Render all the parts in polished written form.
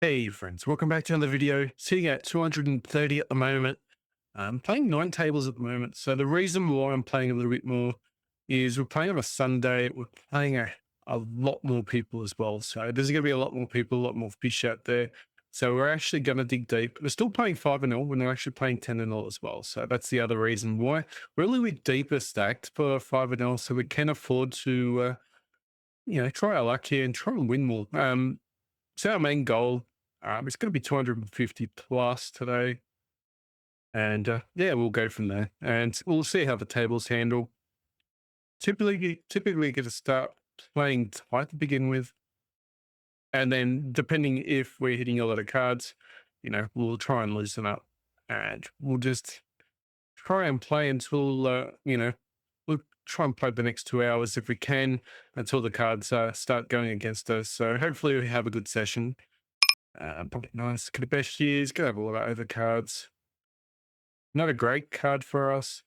Hey friends, welcome back to another video. Sitting at 230 at the moment. I'm playing 9 tables at the moment. So the reason why I'm playing a little bit more is we're playing on a Sunday. We're playing a lot more people as well. So there's going to be a lot more people, a lot more fish out there. So we're actually going to dig deep. We're still playing 5-0 when they're actually playing 10-0 as well. So that's the other reason why we're a little bit deeper stacked for 5-0. So we can afford to, try our luck here and try and win more. So our main goal, it's going to be 250 plus today. And yeah, we'll go from there. And we'll see how the tables handle. Typically get to start playing tight to begin with. And then depending if we're hitting a lot of cards, we'll try and loosen up. And we'll just try and play until, we'll try and play the next 2 hours if we can until the cards start going against us. So hopefully we have a good session. Probably nice. Kadabeshis, gonna have all of our overcards. Not a great card for us.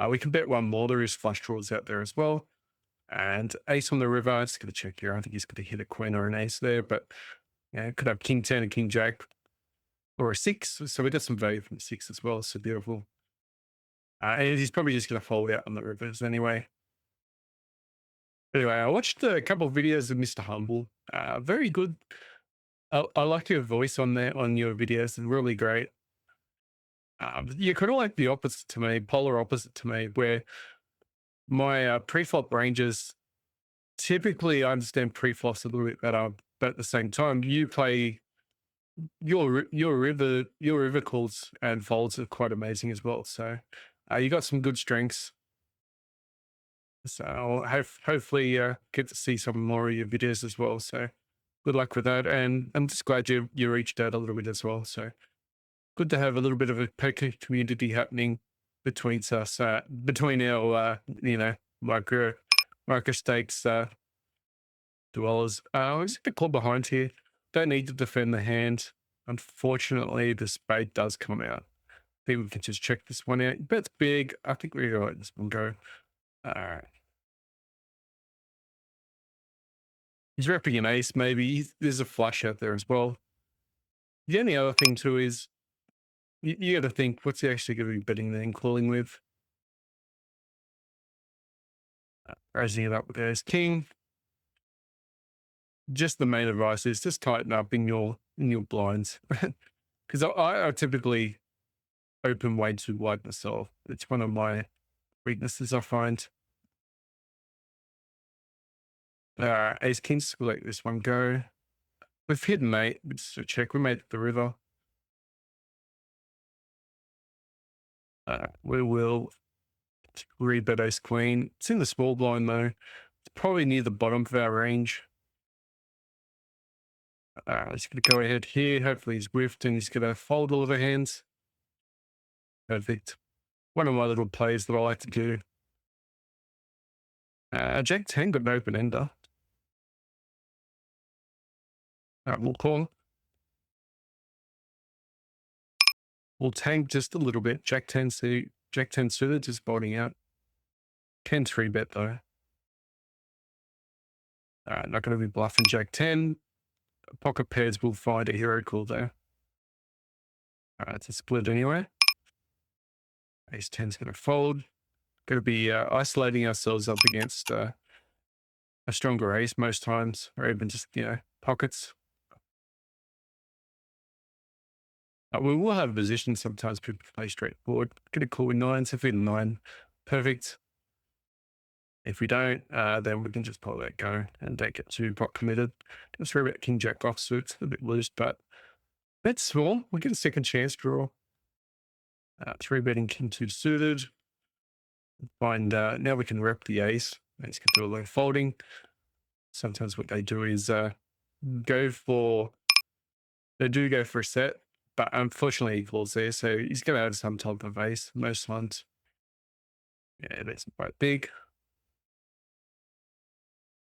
We can bet one more. There is flush draws out there as well. And ace on the river. Just gonna check here. I think he's gonna hit a queen or an ace there, but yeah, could have king 10 and king jack or a 6. So we got some value from the 6 as well. So beautiful. And he's probably just gonna fold out on the rivers anyway. Anyway, I watched a couple of videos of Mr. Humble. Very good. I like your voice on there on your videos. It's really great. You're kind of like the opposite to me, polar opposite to me, where my pre-flop ranges typically I understand pre-flops a little bit better, but at the same time, you play your river calls and folds are quite amazing as well. So you got some good strengths. So I'll hopefully get to see some more of your videos as well. So good luck with that, and I'm just glad you reached out a little bit as well. So good to have a little bit of a poker community happening between us, between our, micro stakes dwellers. Let's hit the club behind here. Don't need to defend the hand. Unfortunately, the spade does come out. I think we can just check this one out. Bet's big. I think we're going to let this one go. All right. He's repping an ace, maybe. There's a flush out there as well. The only other thing too is you got to think, what's he actually going to be betting then calling with? Raising it up with ace king. Just the main advice is just tighten up in your blinds, because I typically open way too wide myself. It's one of my weaknesses, I find. Ace king, so we'll let this one go. We've hit mate. Just a check. We made the river. We will rebet ace queen. It's in the small blind though. It's probably near the bottom of our range. He's going to go ahead here. Hopefully he's whiffed and he's going to fold all of the hands. Perfect. One of my little plays that I like to do. Jack 10 got an open ender. We'll call. We'll tank just a little bit. Jack 10 suited, just botting out. Can 3-bet though. All right, not going to be bluffing Jack 10. Pocket pairs will find a hero call there. All right, it's a split anyway. Ace 10's going to fold. Going to be isolating ourselves up against a stronger ace most times, or even just, pockets. We will have a position sometimes people play straightforward. Get a call with 9s. If we hit 9, perfect. If we don't, then we can just pull that go and don't get too pot committed. Just throw about king jack offsuit, a bit loose, but bet small. We get a second chance draw. 3-betting king 2 suited. Find now we can rep the ace. Ace can do a little folding. Sometimes what they do is go for a set, but unfortunately he calls there, so he's going to have some type of ace most times. Yeah, that's quite big.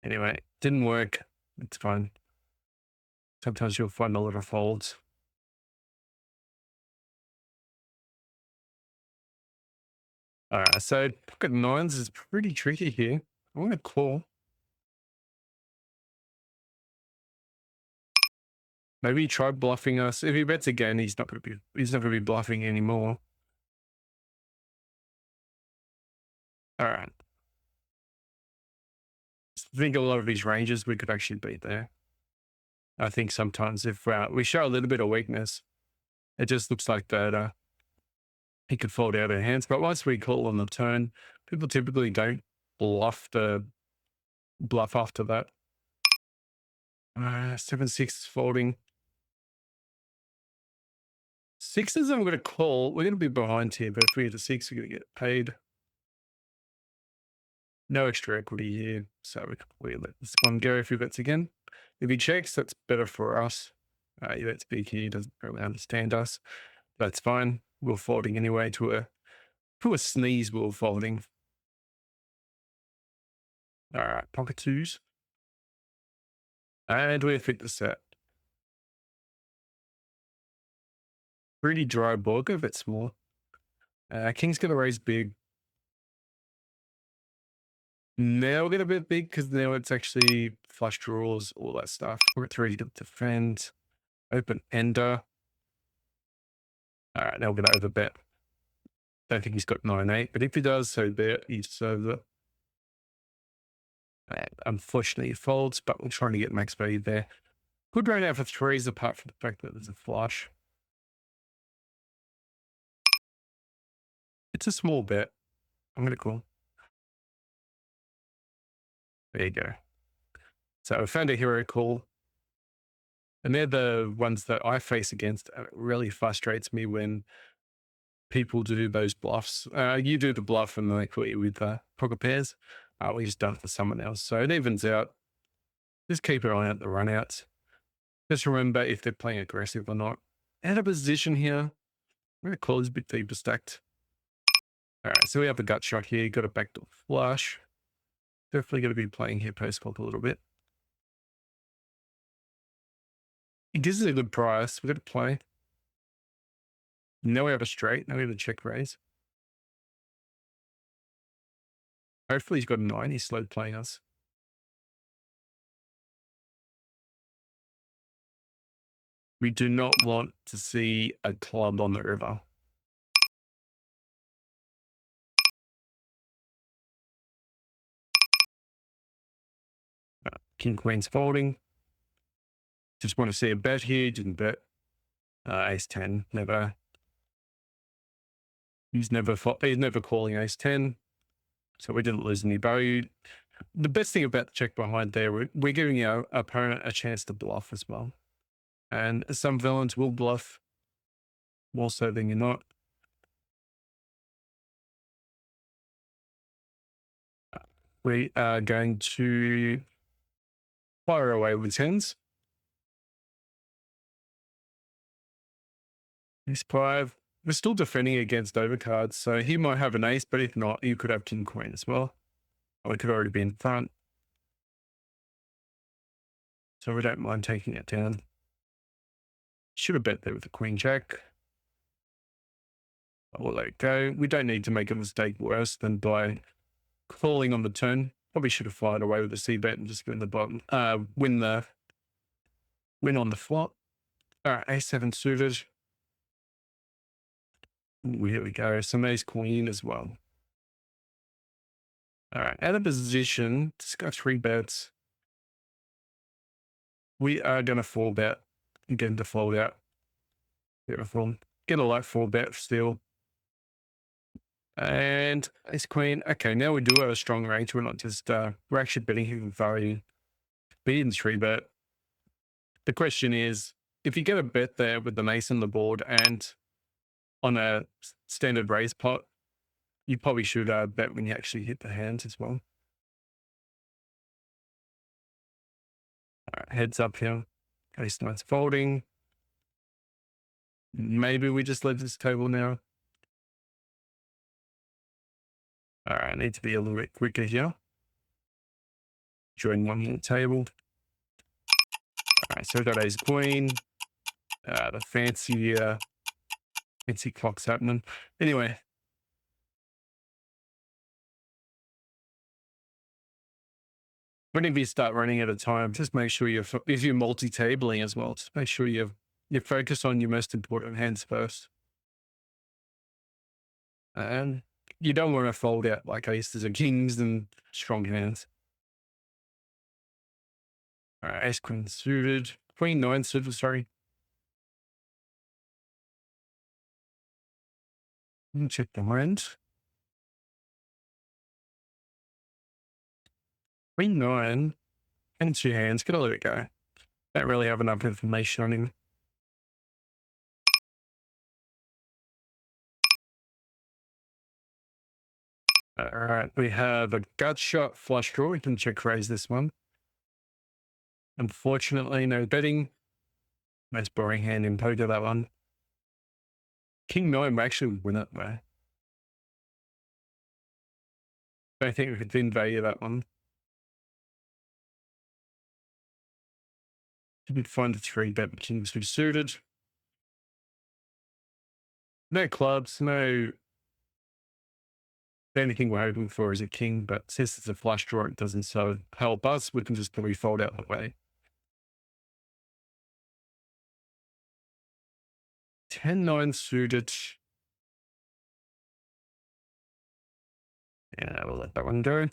Anyway, didn't work. It's fine. Sometimes you'll find a lot of folds. All right, so pocket 9s is pretty tricky here. I'm going to call. Maybe try bluffing us. If he bets again, he's not going to be bluffing anymore. All right. I think a lot of these ranges we could actually beat there. I think sometimes if we show a little bit of weakness, it just looks like that he could fold out of hands. But once we call on the turn, people typically don't bluff after that. 7-6 folding. Sixes I'm going to call. We're going to be behind here, but if we hit a 6, we're going to get paid. No extra equity here, so we let this one go if he bets again. If he checks, that's better for us. He bets big here, doesn't really understand us. That's fine. We're folding anyway to a sneeze. We're folding. All right, pocket twos, and we fit the set. Pretty dry board, go a bit small. King's gonna raise big. Now we'll get a bit big because now it's actually flush draws, all that stuff. We're at 3 to defend. Open ender. All right, now we're going to overbet. Don't think he's got 9-8, but if he does, so be it. He deserves it. Unfortunately, he folds, but we're trying to get max value there. Good round out for threes, apart from the fact that there's a flush. It's a small bet. I'm going to call. There you go. So I found a hero call. And they're the ones that I face against. And it really frustrates me when people do those bluffs. You do the bluff and they put you with pocket pairs. We just done it for someone else. So it evens out. Just keep an eye out the runouts. Just remember if they're playing aggressive or not. Out of position here. I'm going to call this a bit deeper stacked. All right, so we have a gut shot here. Got a backdoor flush. Definitely going to be playing here post-flop a little bit. This is a good price. We've got to play. Now we have a straight. Now we have a check raise. Hopefully he's got a 9. He's slow playing us. We do not want to see a club on the river. King Queen's folding. Just want to see a bet here. Didn't bet. Ace 10. Never. He's never calling ace 10. So we didn't lose any value. The best thing about the check behind there, we're giving our opponent a chance to bluff as well. And some villains will bluff more so than you're not. We are going to fire away with 10s. Ace 5. We're still defending against overcards, so he might have an ace, but if not, you could have king queen as well. Or it could already be in front. So we don't mind taking it down. Should have bet there with the queen jack. We'll let it go. We don't need to make a mistake worse than by calling on the turn. Probably should have fired away with the c bet and just win the bottom. Win on the flop. All right, a7 suited. Ooh, here we go. Some ace queen as well. All right, out of position. Just got 3 bets. We are going to 4-bet and get into fold out. Beautiful. Get a light 4-bet still. And ace queen. Okay, now we do have a strong range. We're not just, we're actually betting him value. Beating 3-bet. The question is, if you get a bet there with the ace on the board and on a standard raise pot, you probably should bet when you actually hit the hands as well. All right, heads up here. Ace 9's folding. Maybe we just leave this table now. All right, I need to be a little bit quicker here. Join one more table. All right, so we've got ace queen. The fancy clock's happening. Anyway. whenever you start running out of time, just make sure if you're multi-tabling as well, just make sure you focus on your most important hands first. And you don't want to fold out like aces and kings and strong hands. All right, ace queen suited, queen nine suited, sorry. Check the hand. Queen nine and two hands. Gotta let it go. Don't really have enough information on him. All right, we have a gut shot flush draw. We can check raise this one. Unfortunately, no betting. Most boring hand in poker, that one. King nine will actually win it though. Don't think we could win value that one. Didn't find the three bet kings we suited. No clubs, no. The only thing we're hoping for is a king, but since it's a flush draw, it doesn't so help us. We can just probably fold out the way. 10-9 suited. Yeah, we'll let that one go.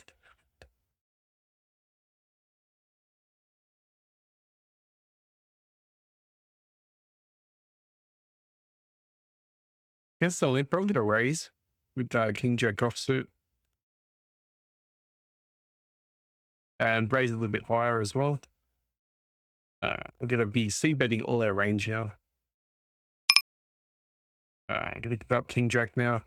Guess I'll probably get a raise with king jack offsuit. And raise a little bit higher as well. We're going to be c-betting all our range now. I'm going to give up king jack now.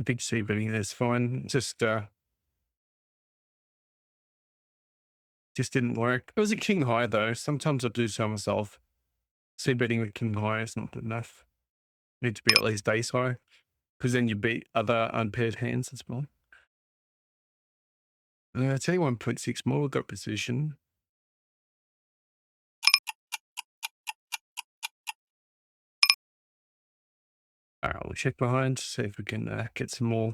Big c-betting is fine. Just didn't work. It was a king high though. Sometimes I do so myself. C-betting with king high is not good enough. Need to be at least ace high, because then you beat other unpaired hands as well. 21.6 more, got position. All right, we'll check behind, see if we can get some more.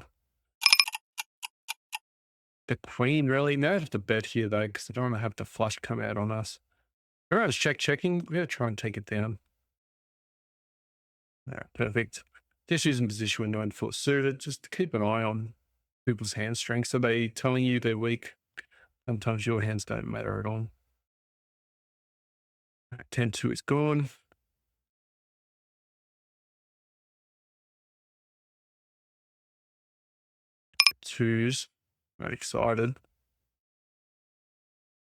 The queen, really? No, I have to bet here though, because I don't want to have the flush come out on us. All right, checking. We're going to try and take it down. All right, perfect. Just using position with 9 foot suited, just to keep an eye on people's hand strengths. Are they telling you they're weak? Sometimes your hands don't matter at all. 10-2 is gone. Twos. Not excited.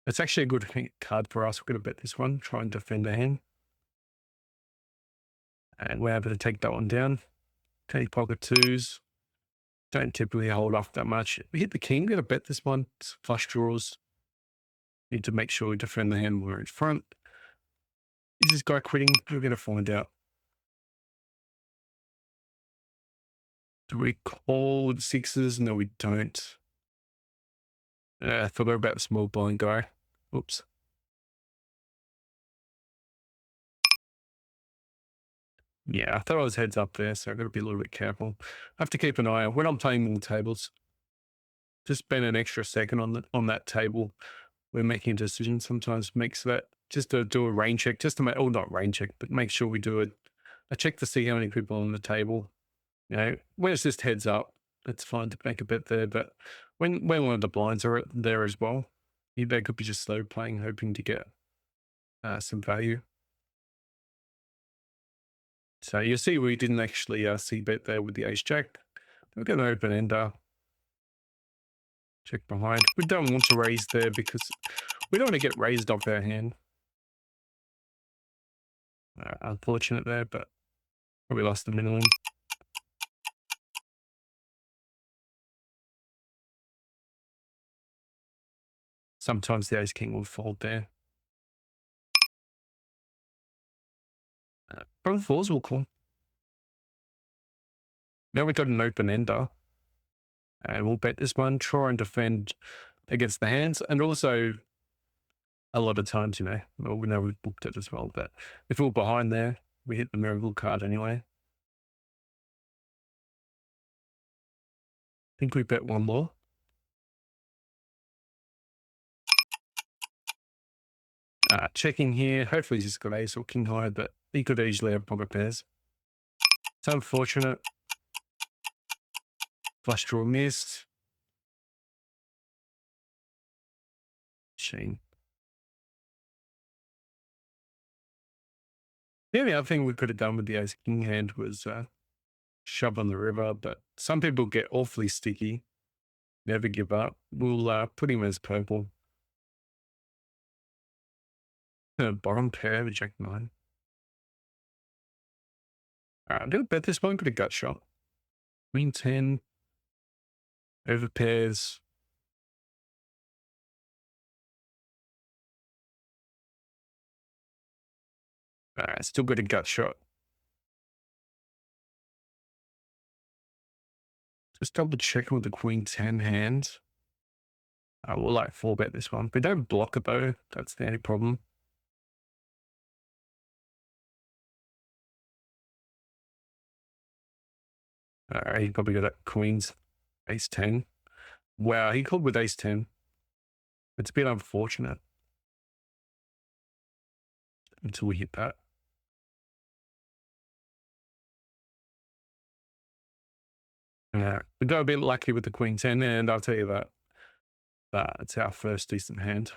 It's actually a good card for us. We're going to bet this one, try and defend the hand. And we're able to take that one down. Okay, pocket twos. Don't typically hold off that much. We hit the king, we're going to bet this one. It's flush draws. Need to make sure we defend the hand when we're in front. Is this guy quitting? We're going to find out. Do we call the sixes? No, we don't. I forgot about the small blind guy. Oops. Yeah, I thought I was heads up there, so I've got to be a little bit careful. I have to keep an eye on when I'm playing more tables. Just spend an extra second on that table. We're making a decision. Sometimes makes that just to do a rain check, just to make, oh, not rain check, but make sure we do a check to see how many people are on the table. You know, when it's just heads up, it's fine to make a bet there. But when one of the blinds are there as well, they could be just slow playing, hoping to get some value. So you see, we didn't actually see bet there with the ace jack. We're going to open ender. Check behind. We don't want to raise there because we don't want to get raised off our hand. Unfortunate there, but probably lost the minimum. Sometimes the ace king will fold there. Probably fours will call. Now we've got an open ender. And we'll bet this one, try and defend against the hands. And also, a lot of times, you know, well, we know we've booked it as well, but if we're behind there, We hit the miracle card anyway. I think we bet one more. Checking here. Hopefully he's just got ace or king high, but he could easily have proper pairs. It's unfortunate. Flush draw missed. Shame. The only other thing we could have done with the ace king hand was shove on the river, but some people get awfully sticky. Never give up. We'll put him as purple. Bottom pair with jack 9. I'm going to bet this one. Could have gut shot. Queen 10. Over pairs. Still got a gut shot. Just double check with the Queen 10 hand. We'll like 4-bet this one. But don't block it though. That's the only problem. He probably got that Queen's ace 10. Wow, he called with ace 10. It's a bit unfortunate. Until we hit that. We got a bit lucky with the Queen 10, and I'll tell you that. It's our first decent hand.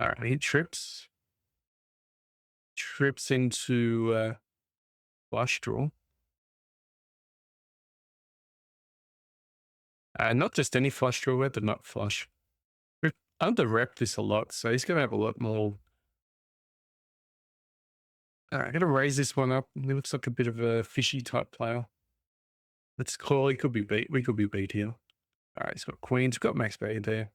All right, he trips. Trips into flush draw. Not just any flush draw, but not flush. We've under-repped this a lot, so he's going to have a lot more. All right, I'm going to raise this one up. He looks like a bit of a fishy type player. Let's call. He could be beat. We could be beat here. All right, he's got queens. We've got max bet there.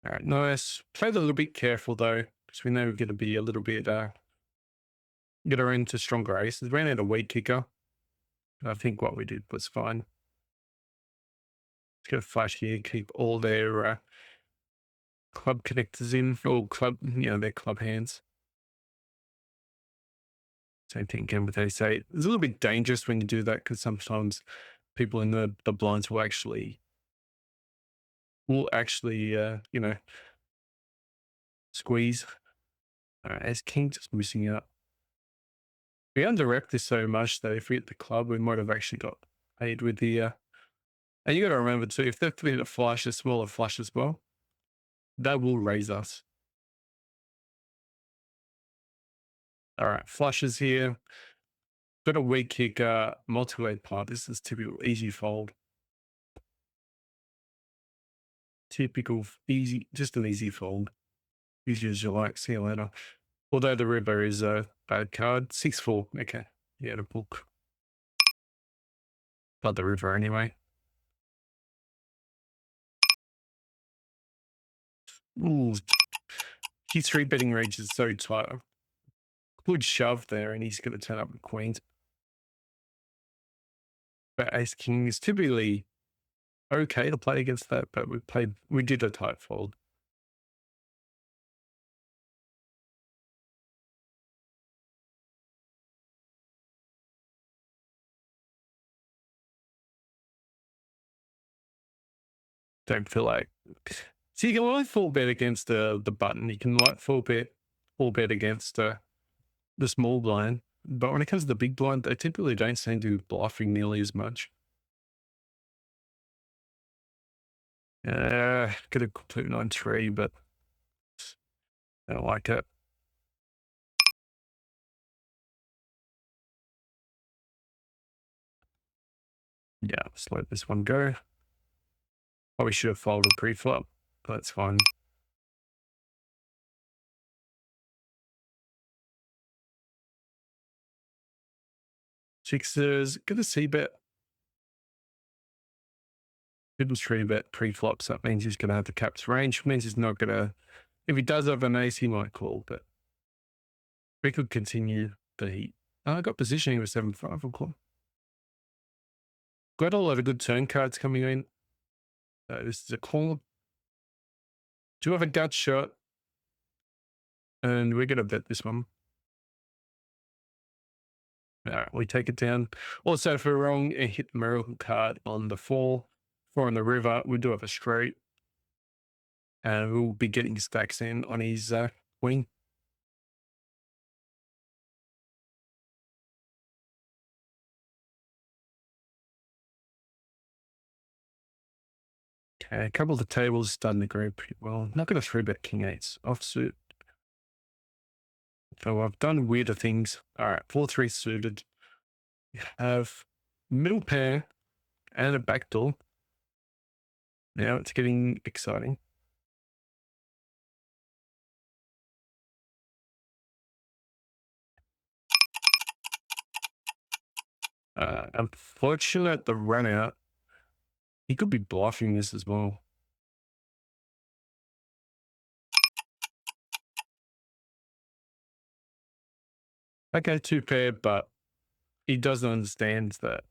All right, nice. Play a little bit careful though, because we know we're going to be a little bit get her into stronger aces. Ran out a weak kicker. I think what we did was fine. Let's go flash here. Keep all their club connectors in, or club, their club hands. Same thing again with ace 8. It's a little bit dangerous when you do that because sometimes people in the blinds will actually, squeeze. All right, as king just missing out. We under-rep this so much that if we hit the club, we might have actually got paid with the. And you got to remember too, if they've been a flush, a smaller flush as well, that will raise us. All right, flushes here. Got a weak kick, multi-way part. This is typical easy fold. Typical easy, just an easy fold. Easy as you like. See you later. Although the river is a bad card. 6-4. Okay. Yeah, the book. But the river anyway. Ooh. His 3-betting range is so tight. Good shove there, and he's going to turn up with queens. But ace king is typically okay to play against that, but we did a tight fold. Don't feel like. So you can like 4-bet against the button. You can like 4-bet against the small blind. But when it comes to the big blind, they typically don't seem to be bluffing nearly as much. Could have 293, but I don't like it. Yeah, let's let this one go. Probably should have folded pre-flop, but that's fine. Sixes, gonna c-bet. Didn't 3-bet pre-flop, so that means he's gonna have the caps range. Means he's not gonna. If he does have an ace, he might call, but we could continue the heat. I got positioning with 7-5 or call. Got a lot of good turn cards coming in. This is a call. Do you have a gut shot? And we're going to bet this one. All right, we take it down. Also, if we're wrong and hit the miracle card on the four on the river, we do have a straight. And we'll be getting stacks in on his wing. Okay, a couple of the tables starting to go pretty well. Not going to 3-bet king eights offsuit. So I've done weirder things. All right, 4-3 suited. We have middle pair and a backdoor. Now it's getting exciting. Unfortunate the run out. He could be bluffing this as well. Okay, 2-pair, but he doesn't understand that.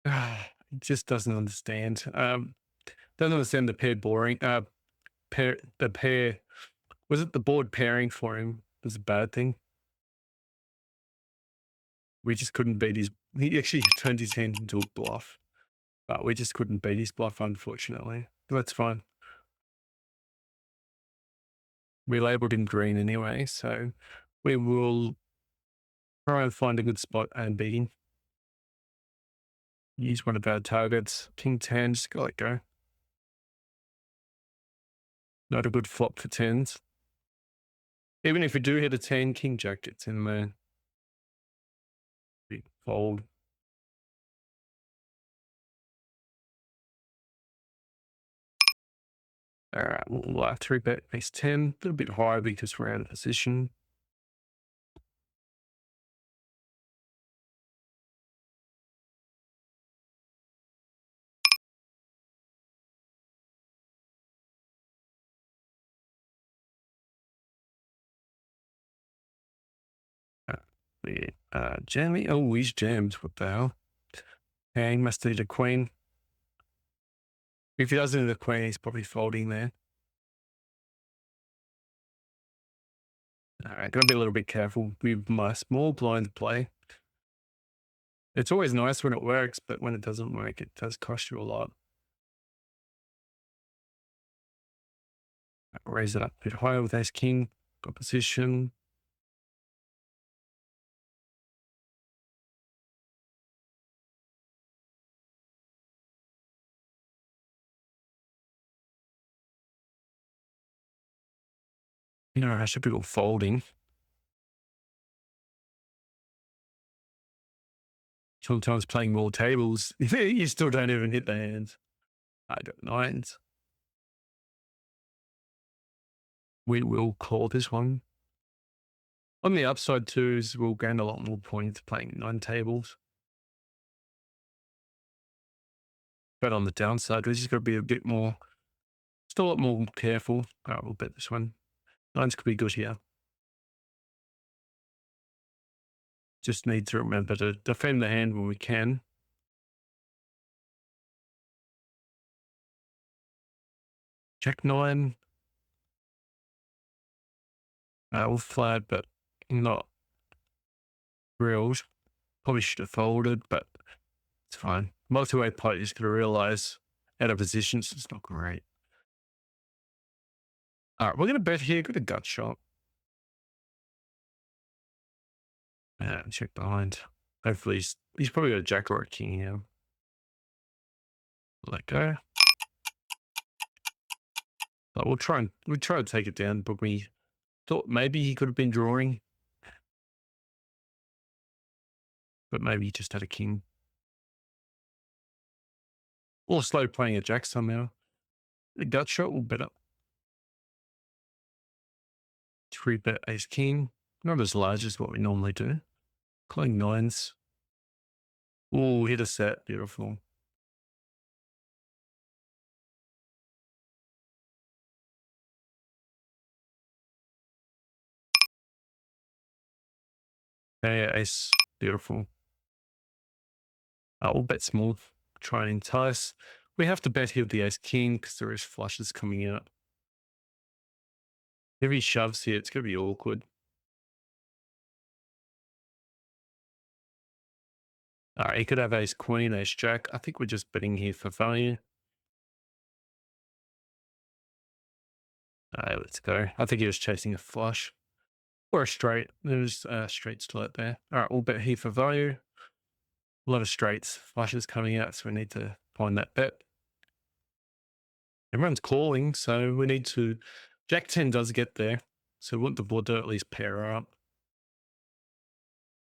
He just doesn't understand. Doesn't understand the pair boring. The pair, was it the board pairing for him was a bad thing? We just couldn't beat his, he actually turned his hand into a bluff, but we just couldn't beat his bluff, unfortunately. That's fine. We labeled him green anyway, so we will try and find a good spot and beat him. Use one of our targets. King 10, just gotta let go. Not a good flop for 10s. Even if we do hit a 10, King Jack gets in there. Big fold. All right, we'll 3-bet ace 10, a little bit higher because we're out of position. Jamming. Oh, he's jammed. What the hell? Yeah, he must need a queen. If he doesn't need a queen, he's probably folding there. All right, gotta be a little bit careful with my small blind play. It's always nice when it works, but when it doesn't work, it does cost you a lot. Raise it up a bit higher with ace king. Got position. You know, I should be all folding. Sometimes playing more tables, you still don't even hit the hands. I got nines. We will call this one. On the upside too is we'll gain a lot more points playing 9 tables. But on the downside, we just got to be a bit more, still a lot more careful. All right, we'll bet this one. 9s could be good here. Just need to remember to defend the hand when we can. Jack 9. We'll flat, but not thrilled. Probably should have folded, but it's fine. Multi-way play is going to realize out of positions, it's not great. All right, we're going to bet here. Got a gut shot. Check behind. Hopefully he's probably got a jack or a king here. Let go. But we'll try to take it down, but we thought maybe he could have been drawing. But maybe he just had a king. Or slow playing a jack somehow. The gut shot will bet up. 3-bet ace king. Not as large as what we normally do. Calling 9s. Oh, hit a set. Beautiful. Yeah, ace. Beautiful. We'll bet small. Try and entice. We have to bet here with the ace king because there is flushes coming out. If he shoves here, it's going to be awkward. All right, he could have ace queen, ace jack. I think we're just betting here for value. All right, let's go. I think he was chasing a flush or a straight. There's a straight still out there. All right, we'll bet here for value. A lot of straights, flushes coming out, so we need to find that bet. Everyone's calling, so we need to. Jack 10 does get there, so we want the board to at least pair up.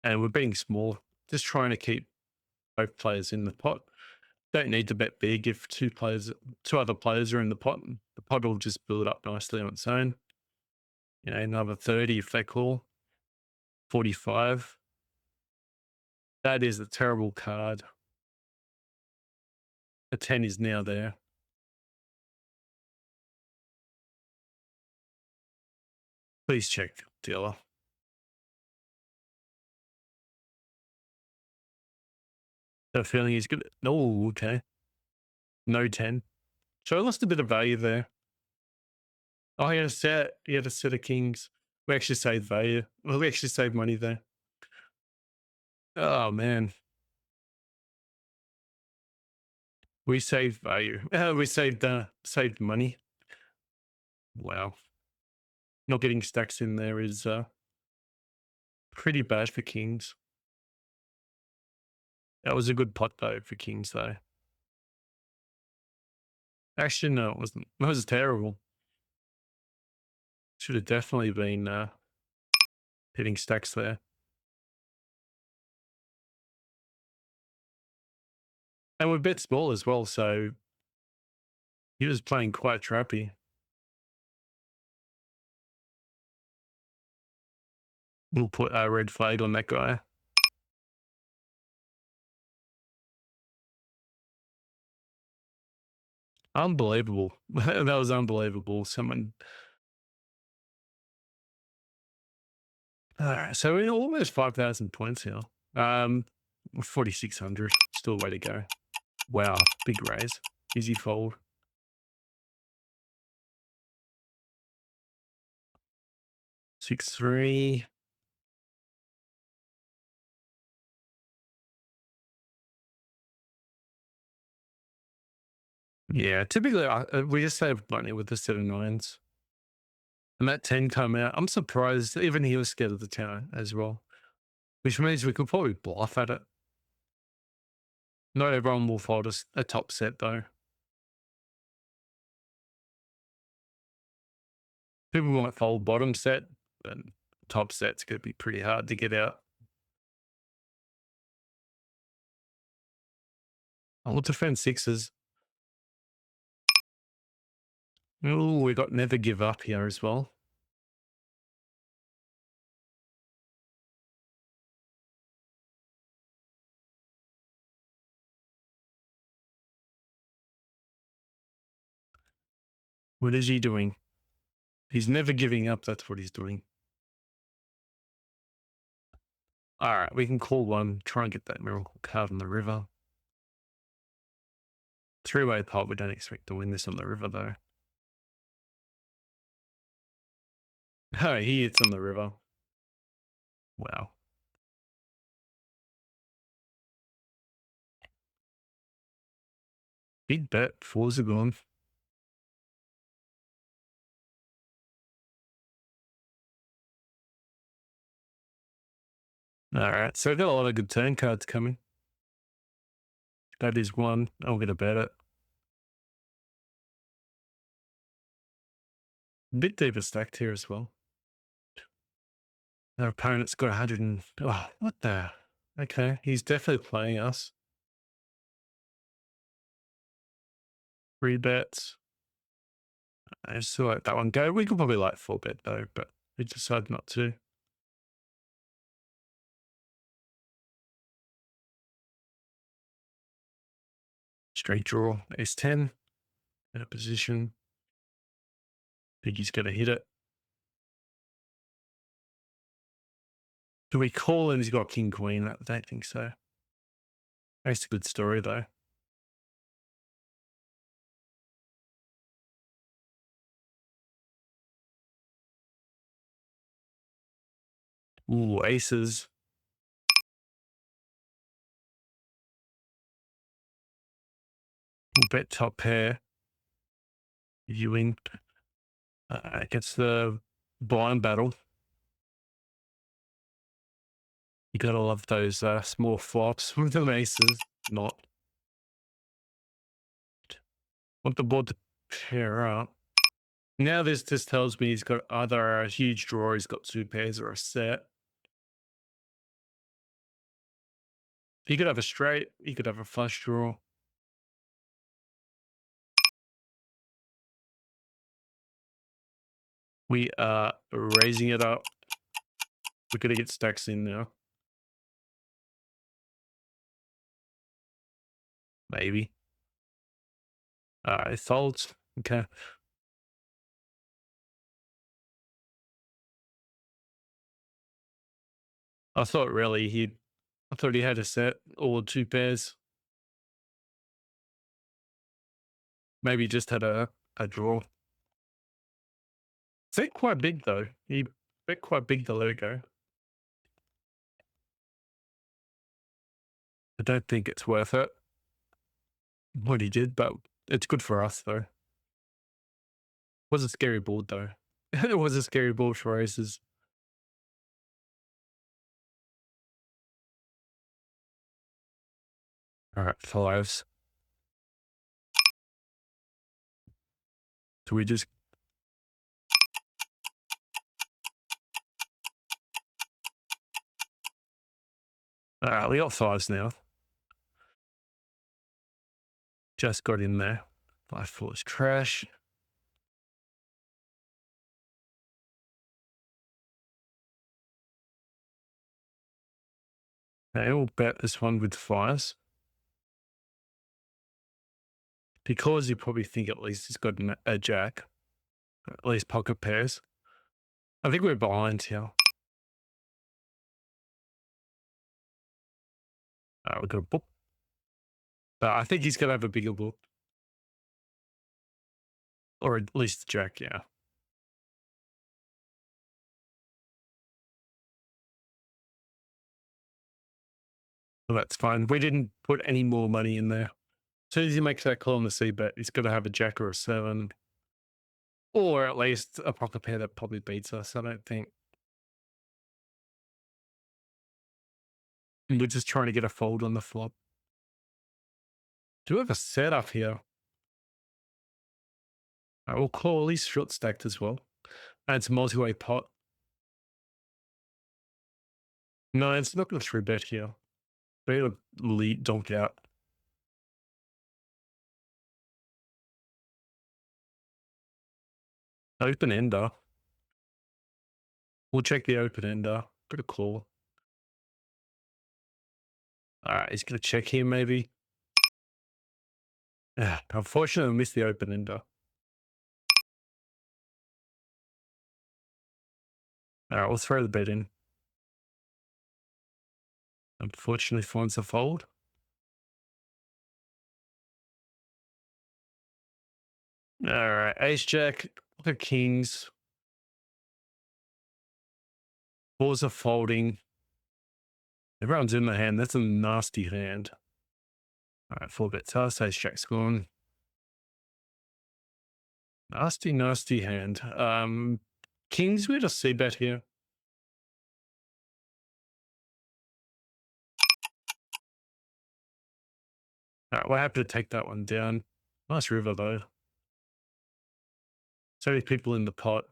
And we're being small, just trying to keep both players in the pot. Don't need to bet big if two other players are in the pot. The pot will just build up nicely on its own. You know, another 30 if they call. 45. That is a terrible card. A 10 is now there. Please check, dealer. The feeling is good. Oh, okay. No 10. So I lost a bit of value there. Oh, he had a set of kings. We actually saved value. Well, we actually saved money there. Oh, man. We saved value. We saved money. Wow. Not getting stacks in there is pretty bad for kings. That was a good pot though for kings though. Actually, no, it wasn't. That was terrible. Should have definitely been hitting stacks there. And we're bet small as well, so he was playing quite trappy. We'll put a red flag on that guy. Unbelievable. That was unbelievable. Someone. All right, so we're almost 5,000 points here. 4,600. Still a way to go. Wow, big raise. Easy fold. 6-3. Yeah, typically we just save money with the 7-9s. And that 10 come out. I'm surprised even he was scared of the 10 as well, which means we could probably bluff at it. Not everyone will fold a top set though. People might fold bottom set, but top set's going to be pretty hard to get out. I'll defend sixes. Oh, we got never give up here as well. What is he doing? He's never giving up. That's what he's doing. All right, we can call one, try and get that miracle card on the river. Three-way pot, we don't expect to win this on the river though. Oh, he hits on the river. Wow. Big bet, fours are gone. All right, so I've got a lot of good turn cards coming. That is one. I'm going to bet it. A bit deeper stacked here as well. Our opponent's got 100 and... Oh, what the... Okay, he's definitely playing us. 3 bets. I just saw let that one go. We could probably like 4 bet though, but we decided not to. Straight draw, ace 10. In a position. Think he's going to hit it. Do we call and he's got king queen? I don't think so. That's a good story though. Ooh, aces. We'll bet top pair. Viewing against the blind battle. You gotta love those small flops with the aces. Not want the board to pair up. Now this just tells me he's got either a huge draw, he's got two pairs, or a set. He could have a straight, he could have a flush draw. We are raising it up. We're gonna get stacks in now. Maybe. It folds. Okay. I thought he had a set or two pairs. Maybe he just had a draw. Set quite big though. He bet quite big to let it go. I don't think it's worth it what he did, but it's good for us though. Was a scary board though. It was a scary board for aces. All right, fives. So we just we got fives now. Just got in there. 5-4 is trash. Okay, we'll bet this one with fives. Because you probably think at least he's got a jack. At least pocket pairs. I think we're behind here. We've got a book. But I think he's going to have a bigger book. Or at least a jack, yeah. So that's fine. We didn't put any more money in there. As soon as he makes that call on the C bet, he's got to have a jack or a seven. Or at least a pocket pair that probably beats us, I don't think. We're just trying to get a fold on the flop. Do we have a setup here? We'll call. He's short stacked as well. And it's a multi-way pot. No, it's not going to 3-bet here. They look lead donked out. Open ender. We'll check the open ender. Got a call. All right, he's going to check here maybe. Unfortunately, I missed the open ender. All right, we'll throw the bet in. Unfortunately, finds a fold. All right, ace jack, look at kings. Fours are folding. Everyone's in the hand. That's a nasty hand. All right, 4-bet toss. Ace jack's gone. Nasty, nasty hand. Kings, we had a C-bet here. All right, we're happy to take that one down. Nice river though. So many people in the pot.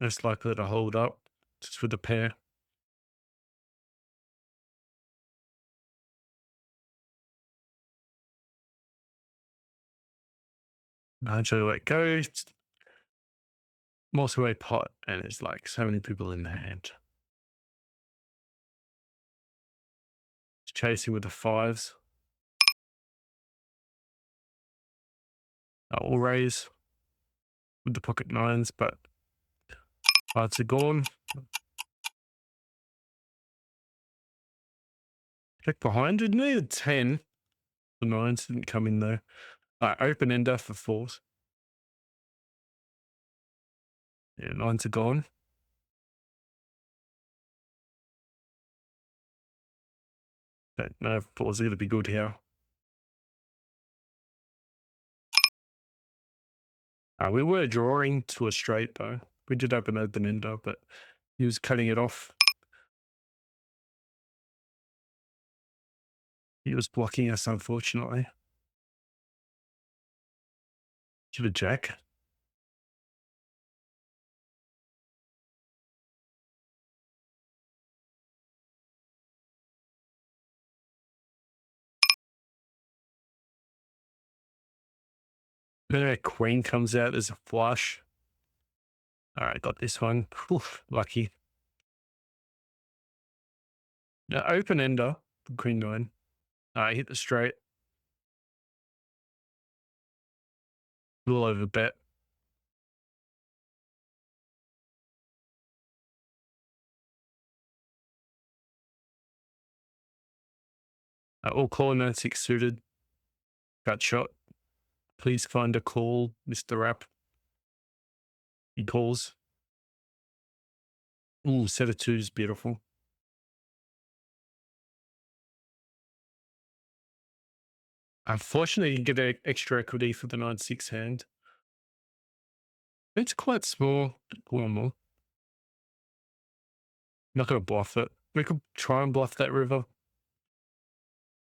Most likely to hold up just with the pair. Actually let go. Multi-way pot, and it's like so many people in the hand. Chasing with the fives. We'll raise with the pocket nines, but cards are gone. Check behind. It needed 10. The nines didn't come in though. Open ender for fours. Yeah, nines are gone. Don't know if it was going to be good here. We were drawing to a straight though. We did open ender, but he was cutting it off. He was blocking us, unfortunately. Should have jack. Then our queen comes out as a flush. All right, got this one. Oof, lucky. Now, open ender, queen nine. Hit the straight. Little over bet. All call 96 suited. Cut shot. Please find a call, Mr. Rapp. He calls. Ooh, set of twos, beautiful. Unfortunately, you get an extra equity for the 9-6 hand. It's quite small. One more. Not going to bluff it. We could try and bluff that river.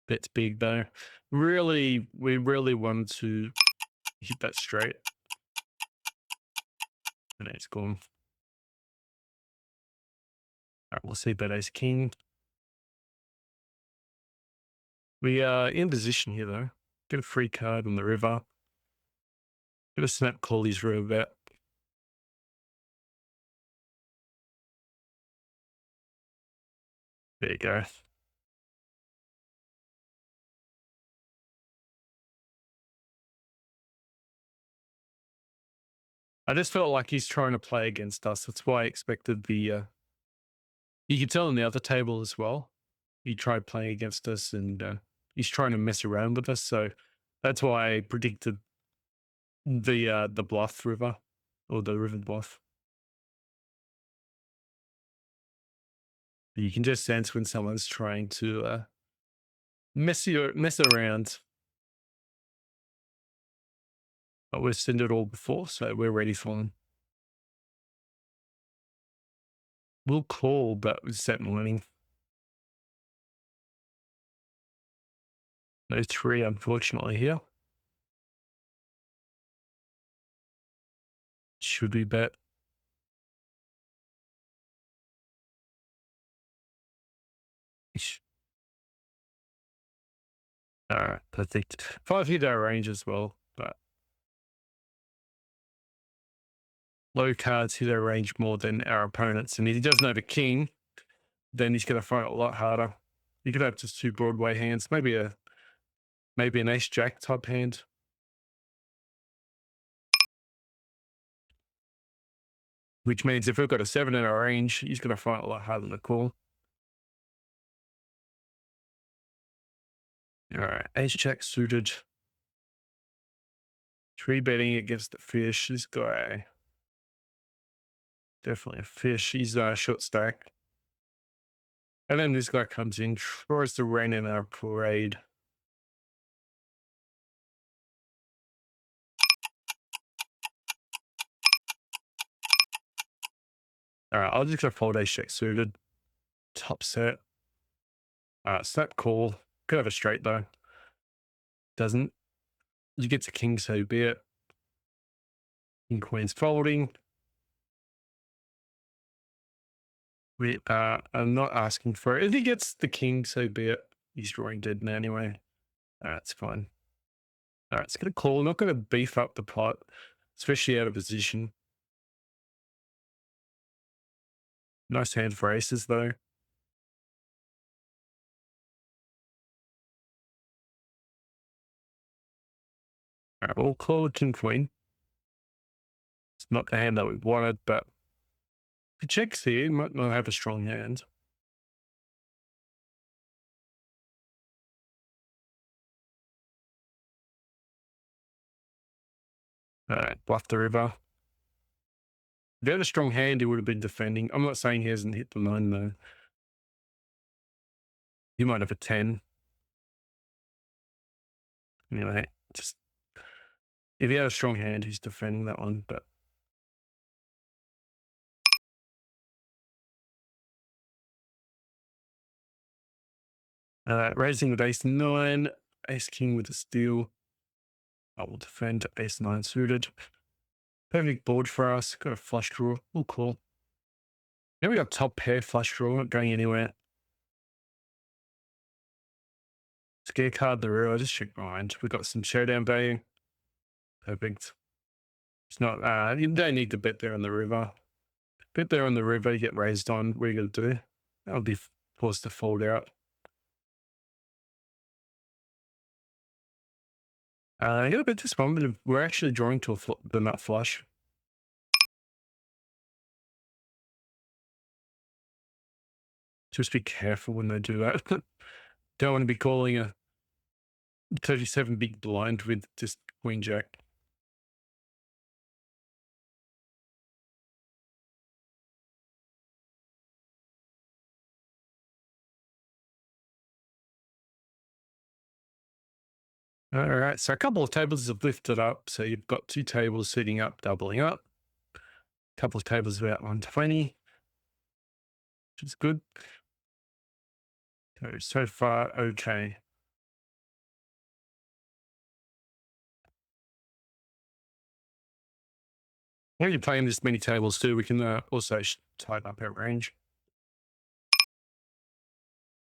Bet's big though. We really want to hit that straight. And it's gone. All right, we'll see bet ace king. We are in position here though. Get a free card on the river. Get a snap call his river bet. There you go. I just felt like he's trying to play against us. That's why I expected the... You could tell on the other table as well. He tried playing against us and he's trying to mess around with us. So that's why I predicted the bluff river or the river bluff. You can just sense when someone's trying to mess around. But we've seen it all before, so we're ready for them. We'll call, but with set morning. No 3, unfortunately, here. Should we bet? All right, perfect. 5 hit our range as well, but low cards hit our range more than our opponents. And if he doesn't have a king, then he's going to find it a lot harder. You could have just 2 Broadway hands, maybe an ace jack type hand. Which means if we've got a 7 in our range, he's going to find it a lot harder to call. All right, ace jack suited. 3 betting against the fish. This guy, definitely a fish. He's short stack. And then this guy comes in, tries to rain in our parade. All right, I'll just go fold ace jack suited. Top set. All right, snap call. Could have a straight though. Doesn't. You get to king, so be it. King queen's folding. We are not asking for it. If he gets the king, so be it. He's drawing dead now anyway. All right, it's fine. All right, it's going to call. Not going to beef up the pot, especially out of position. Nice hand for aces, though. All right, we'll call it king queen. It's not the hand that we wanted, but if he checks here, he might not have a strong hand. All right, bluff the river. If he had a strong hand, he would have been defending. I'm not saying he hasn't hit the 9, though. You might have a 10. Anyway, just if he had a strong hand, he's defending that one. But raising with ace 9, ace king with a steal. I will defend ace 9 suited. Perfect board for us. Got a flush draw. Oh, cool. Now we got top pair flush draw, not going anywhere. Scare card the river, just check behind. We got some showdown value. Perfect. It's not, you don't need to bet there on the river. Bet there on the river, you get raised on. What are you going to do? That'll be forced to fold out. Yeah, but this moment, we're actually drawing to the nut flush. Just be careful when they do that. Don't want to be calling a 37 big blind with just queen jack. All right, so a couple of tables have lifted up. So you've got 2 tables sitting up, doubling up. A couple of tables about 120, which is good. So far, okay. When you're playing this many tables too, we can also tighten up our range.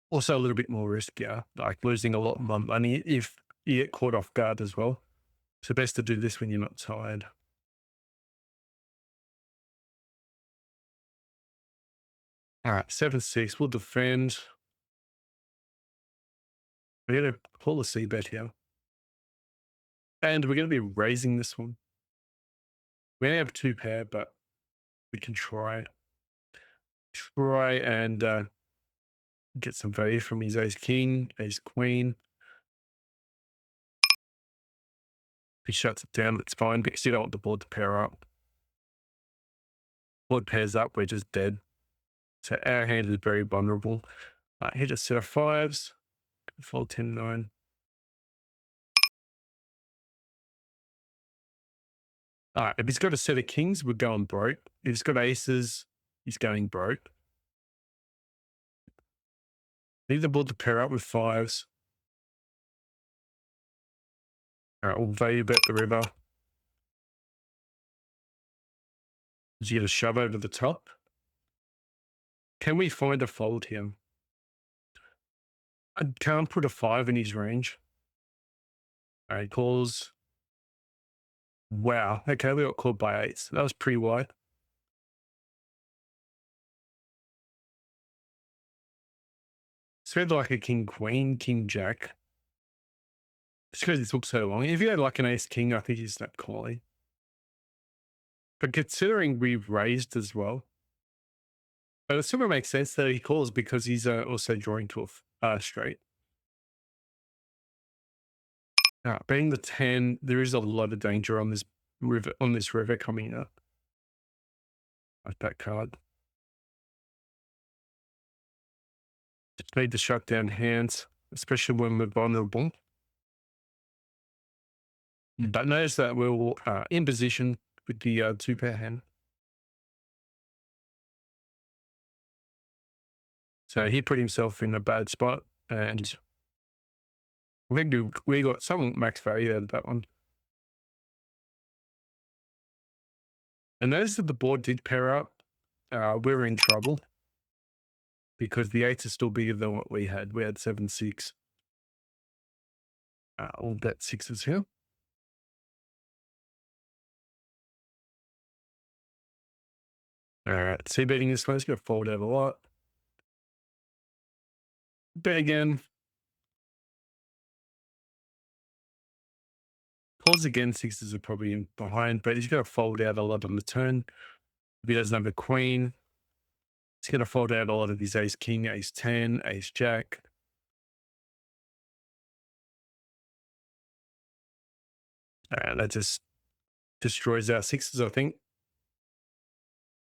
Also a little bit more riskier, like losing a lot more money if you get caught off guard as well. So best to do this when you're not tired. All right, 7-6, we'll defend. We're going to call a C bet here. And we're going to be raising this one. We only have 2 pair, but we can try and get some value from his ace king, ace queen. If he shuts it down, that's fine, because you don't want the board to pair up. Board pairs up, we're just dead. So our hand is very vulnerable. Hit a set of 5s, fold 10-9. All right, if he's got a set of kings, we're going broke. If he's got aces, he's going broke. Need the board to pair up with 5s. All right, we'll value bet the river. Is he going to shove over the top? Can we find a fold here? I can't put a 5 in his range. All right, calls. Wow. Okay, we got called by 8s. That was pretty wide. It's like a king queen, king jack. Just because it took so long. If you had like an ace king, I think he's that quality. But considering we've raised as well, but it sort of makes sense that he calls because he's also drawing to a straight. Being the 10, there is a lot of danger on this river coming up. Like that card. Just need to shut down hands, especially when we're vulnerable. But notice that we're in position with the 2-pair hand. So he put himself in a bad spot, and I think we got some max value out of that one. And notice that the board did pair up. We're in trouble because the 8s are still bigger than what we had. We had 7-6. We'll bet 6s here. All right, see betting this one. It's going to fold out a lot. Bet again. Calls again, 6s are probably in behind, but he's going to fold out a lot on the turn. If he doesn't have a queen, he's going to fold out a lot of his ace king, ace 10, ace jack. That just destroys our 6s, I think.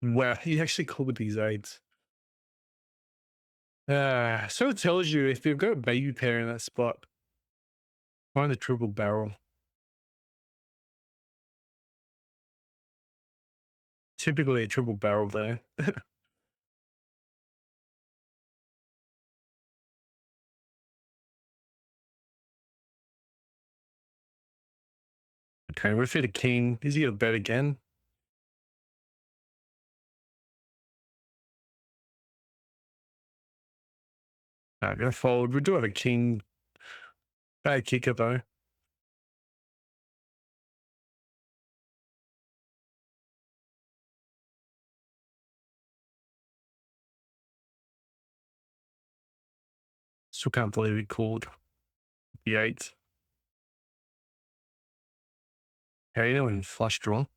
Wow, he actually called with these 8s. So it tells you if you've got a baby pair in that spot, find a triple barrel. Typically a triple barrel there. Okay, we've hit a king. Is he a bet again? Gonna fold. We do have a king. Bad kicker though. Still can't believe he called the eight. Okay, you know, in flush draw.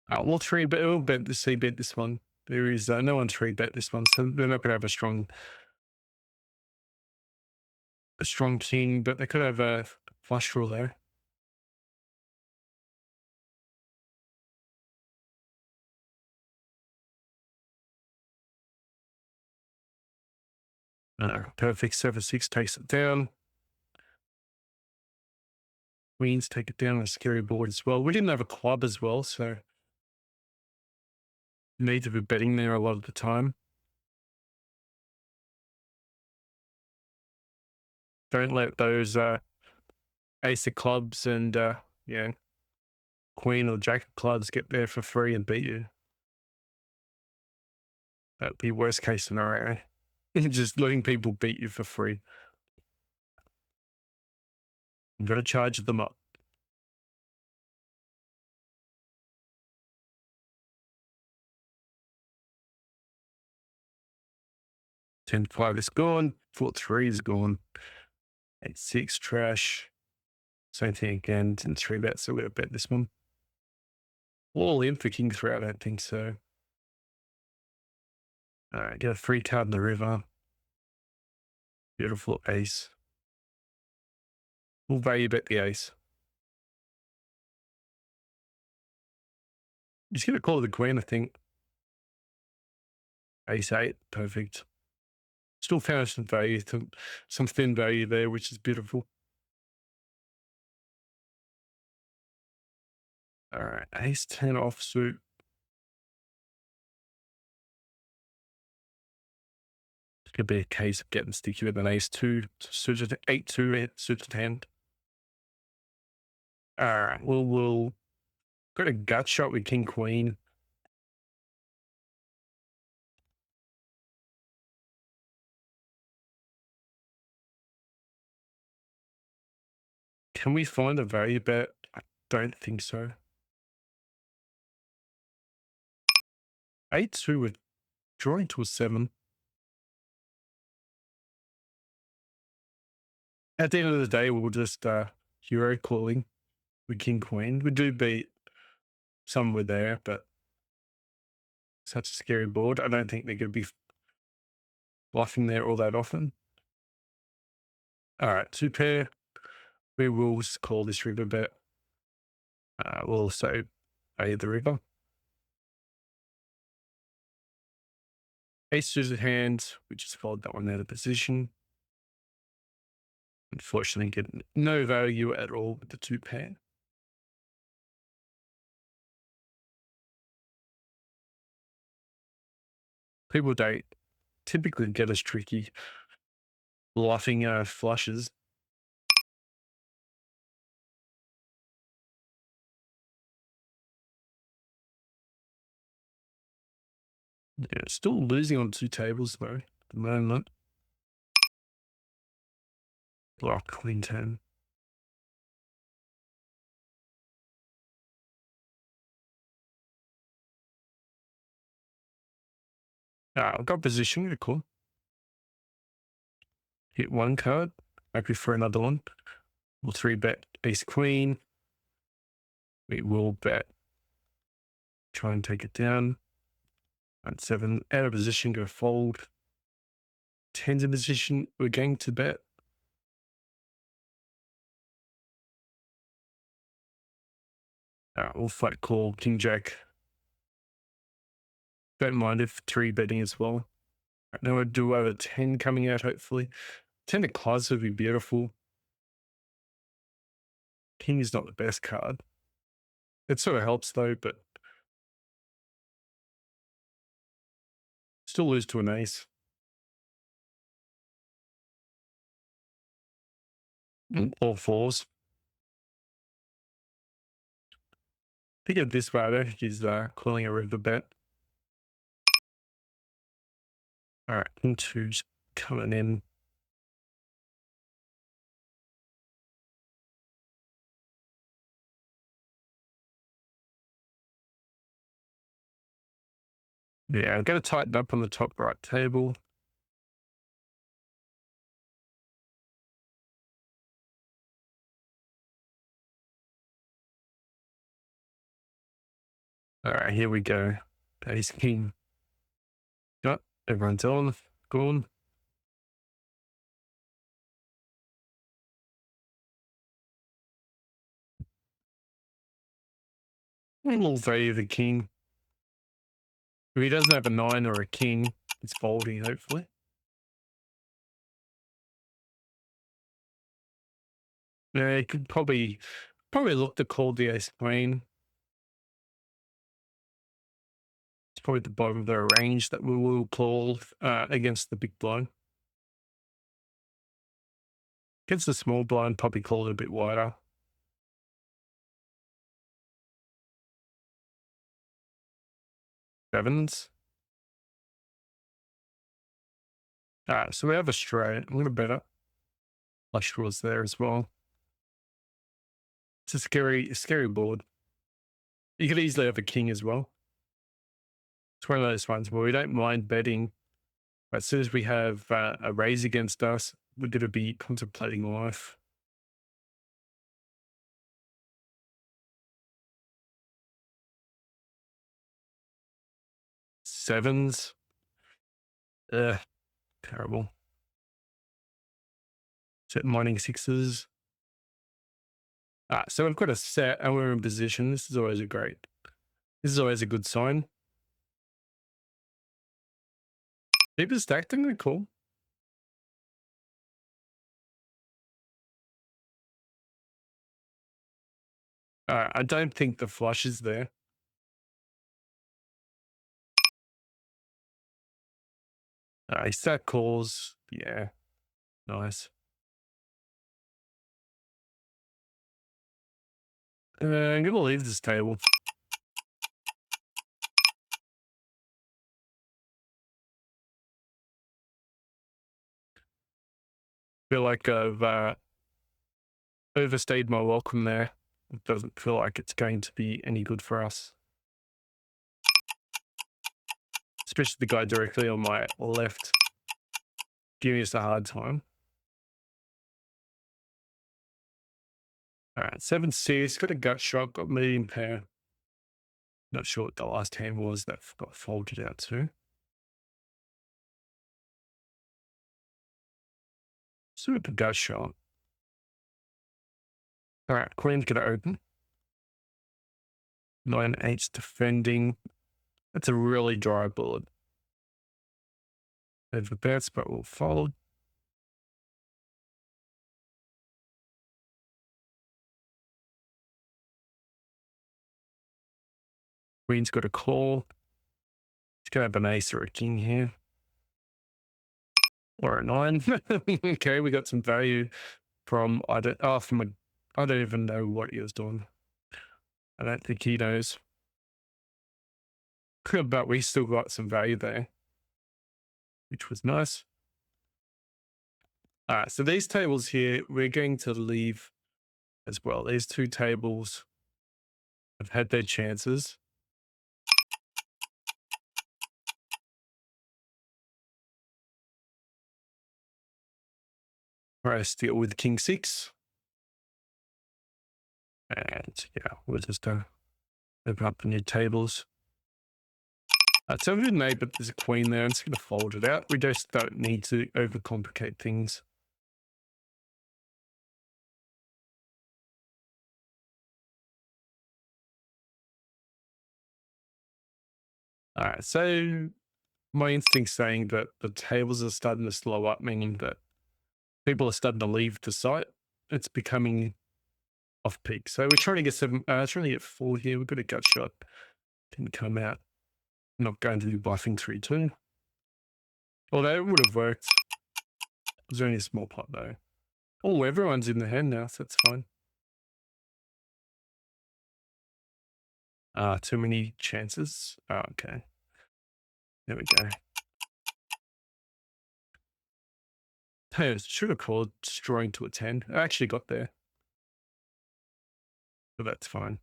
We'll three bet. We'll bet the C bet this one. There is no one three bet this one, so they're not gonna have a strong king, but they could have a flush draw there. Perfect. 7-6 takes it down. Queens take it down on a scary board as well. We didn't have a club as well, so need to be betting there a lot of the time. Don't let those ace of clubs and queen or jack of clubs get there for free and beat you. That'd be worst case scenario. Just letting people beat you for free. You got to charge them up. $10-5 is gone. 4-3 is gone. 8-6 trash. Same thing again. 10-3 bet, so we're going to bet this one. All in for king 3, I don't think so. All right, get a 3 card in the river. Beautiful ace. We'll value bet the ace. He's going to call the queen, I think. Ace 8, perfect. Still found some value, some thin value there, which is beautiful. All right, ace 10 offsuit. It could be a case of getting sticky with an ace 2, suited 8-2, suited hand. All right, we'll got a gut shot with king queen. Can we find a value bet? I don't think so. 8-2 with drawing to a 7. At the end of the day, we'll just hero calling with king queen. We do beat somewhere there, but such a scary board. I don't think they're going to be bluffing there all that often. All right, 2 pair. We will call this river bet. We'll also pay the river. Ace suited hands, we just fold that one out of position. Unfortunately, get no value at all with the 2 pair. People don't typically get as tricky bluffing flushes. Yeah, still losing on 2 tables though at the moment. Block queen 10. I've got position, cool. Hit 1 card, maybe for another one. We'll 3 bet ace queen. We will bet, try and take it down. And 7 out of position, go fold. 10's in position, we're going to bet. We'll flat call king jack. Don't mind if 3-betting as well. Right, now I do over 10 coming out, hopefully. 10 of clubs would be beautiful. King is not the best card. It sort of helps though, but still lose to an ace. All fours. Think of this way, I don't think he's calling a river bet. All right, king two's coming in. Yeah, I'm going to tighten up on the top right table. All right, here we go. Ace king. Got everyone's on. Gone. We'll value the king. If he doesn't have a 9 or a king, it's folding, hopefully. Yeah, he could probably look to call the ace queen. It's probably the bottom of the range that we will call against the big blind. Against the small blind, probably call it a bit wider. Sevens. So we have a straight. I'm going to bet it. Flush draws there as well. It's a scary board. You could easily have a king as well. It's one of those ones where we don't mind betting, but as soon as we have a raise against us, we're going to be contemplating life. Sevens. Terrible. Set mining sixes. So we've got a set and we're in position. This is always a good sign. Deeper stack, they're cool. I don't think the flush is there. He stack calls. Yeah, nice. I'm gonna leave this table. Feel like I've overstayed my welcome there. It doesn't feel like it's going to be any good for us. Especially the guy directly on my left giving us a hard time. All right, 7-6, got a gut shot, got medium pair. Not sure what the last hand was that got folded out to. Super gut shot. All right, queen's gonna open. 9-8's defending. That's a really dry bullet. Over bets, but we'll fold. Queen's got a call. He's gonna have an ace or a king here. Or a 9. Okay, we got some value from I don't even know what he was doing. I don't think he knows. But we still got some value there, which was nice. All right, so these tables here, we're going to leave as well. These two tables have had their chances. All right, still with king 6. And yeah, we'll just open up the new tables. 7-8, but there's a queen there. I'm just going to fold it out. We just don't need to overcomplicate things. All right, so my instinct's saying that the tables are starting to slow up, meaning that people are starting to leave the site. It's becoming off peak. So we're trying to get trying to get 4 here. We've got a gut shot. Didn't come out. Not going to do bluffing 3-2. Although it would have worked. It was only a small pot though. Oh, everyone's in the hand now, so that's fine. Too many chances. Oh, okay. There we go. Hey, I should have called destroying to a 10. I actually got there. But that's fine.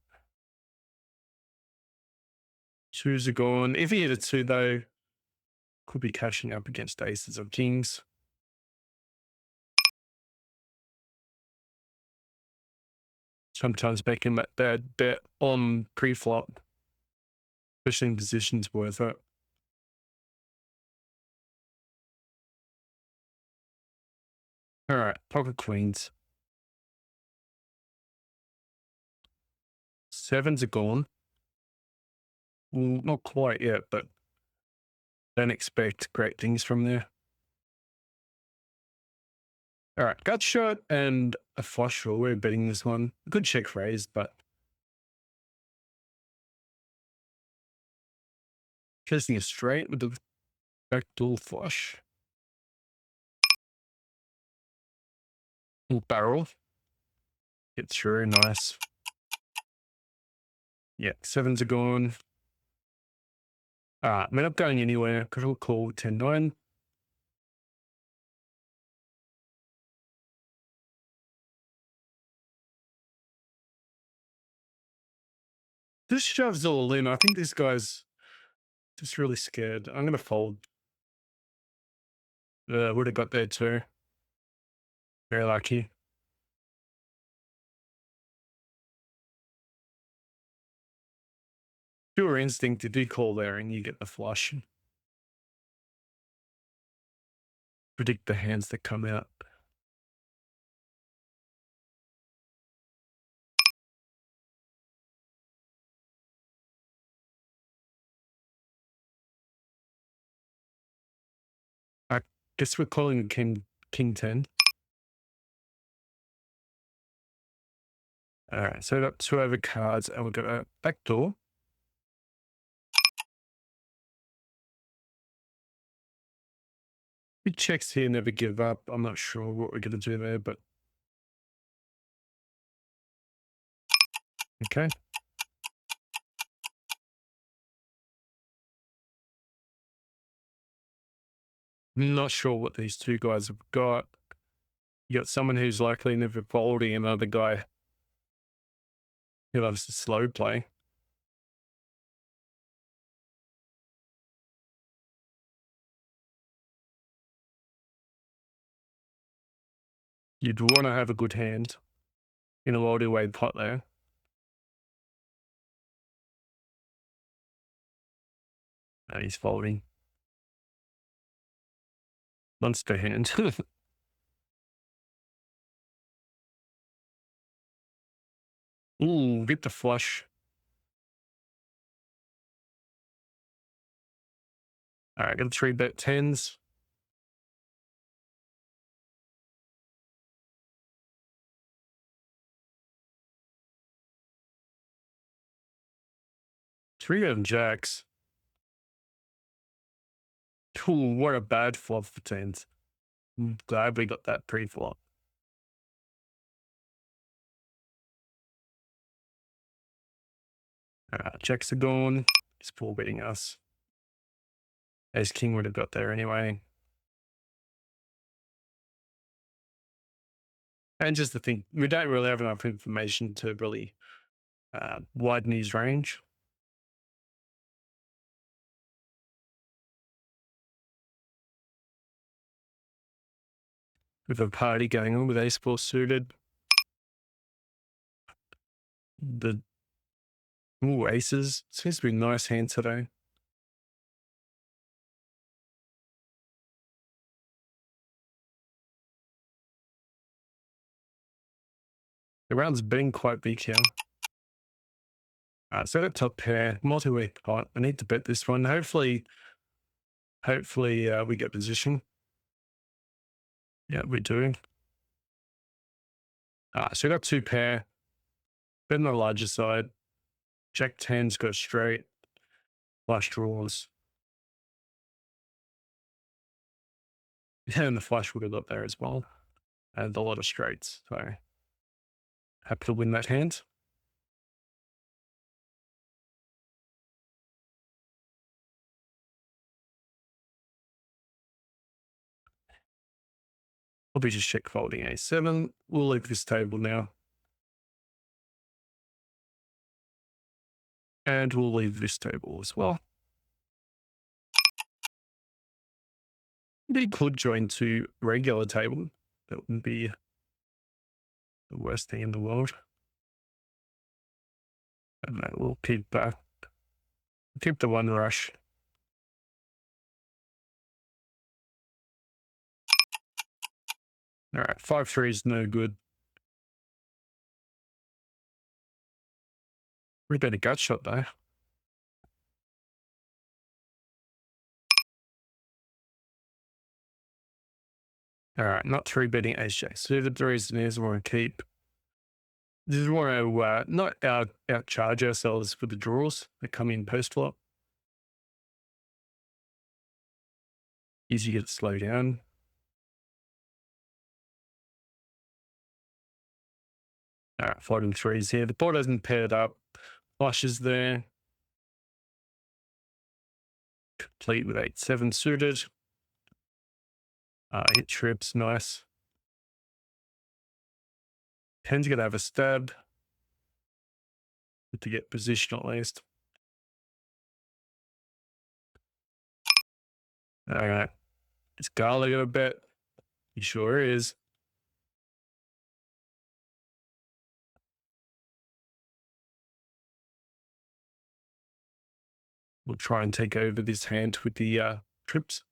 Twos are gone. If he hit a 2 though, could be catching up against aces or kings. Sometimes making that bad bet on pre-flop, especially in positions worth it. All right, pocket queens. 7s are gone. Well, not quite yet, but don't expect great things from there. All right, gut shot and a flush draw. We're betting this one. Good check raise, but chasing a straight with the backdoor flush. Barrel. Get through, nice. Yeah, 7s are gone. All right, we're not going anywhere because we'll call 10-9. This shoves all in. I think this guy's just really scared. I'm going to fold. Would have got there too. Very lucky. Pure instinct to do call there and you get the flush. Predict the hands that come out. I guess we're calling king 10. All right, so got 2 over cards and we've got a backdoor. We checks here, never give up. I'm not sure what we're going to do there, but okay. Not sure what these two guys have got. You got someone who's likely never folding, another guy who loves to slow play. You'd want to have a good hand in a multi-way pot there. He's folding. Monster hand. Ooh, get the flush. All right, got to 3-bet 10s. Three of jacks. Ooh, what a bad flop for 10s. I'm glad we got that pre-flop. Jacks are gone. He's 4-betting us. Ace king would have got there anyway. And just to think, we don't really have enough information to really widen his range. With a party going on with ace-4 suited. The aces. Seems to be a nice hand today. The round's been quite big here. So that top pair, multi-way pot. I need to bet this one. Hopefully, we get position. Yeah, we do. So we got 2 pair. Bet on the larger side. Jack 10's got straight. Flush draws. Yeah, and the flush would have got there as well. And a lot of straights. So happy to win that hand. Probably just check folding A7. We'll leave this table now. And we'll leave this table as well. We could join to regular table. That wouldn't be the worst thing in the world. And we'll keep the one rush. All right, 5-3 is no good. We better gut shot though. All right, not 3-betting ace jack suited. The reason is we want to keep. This is want to not outcharge ourselves for the draws that come in post flop. Easy to slow down. All right, floating threes here. The board hasn't paired up. Flushes there. Complete with 8-7 suited. Hit trips, nice. 10's gonna have a stab. Good to get position at least. All right. Is Garlic gonna bet? He sure is. We'll try and take over this hand with the trips.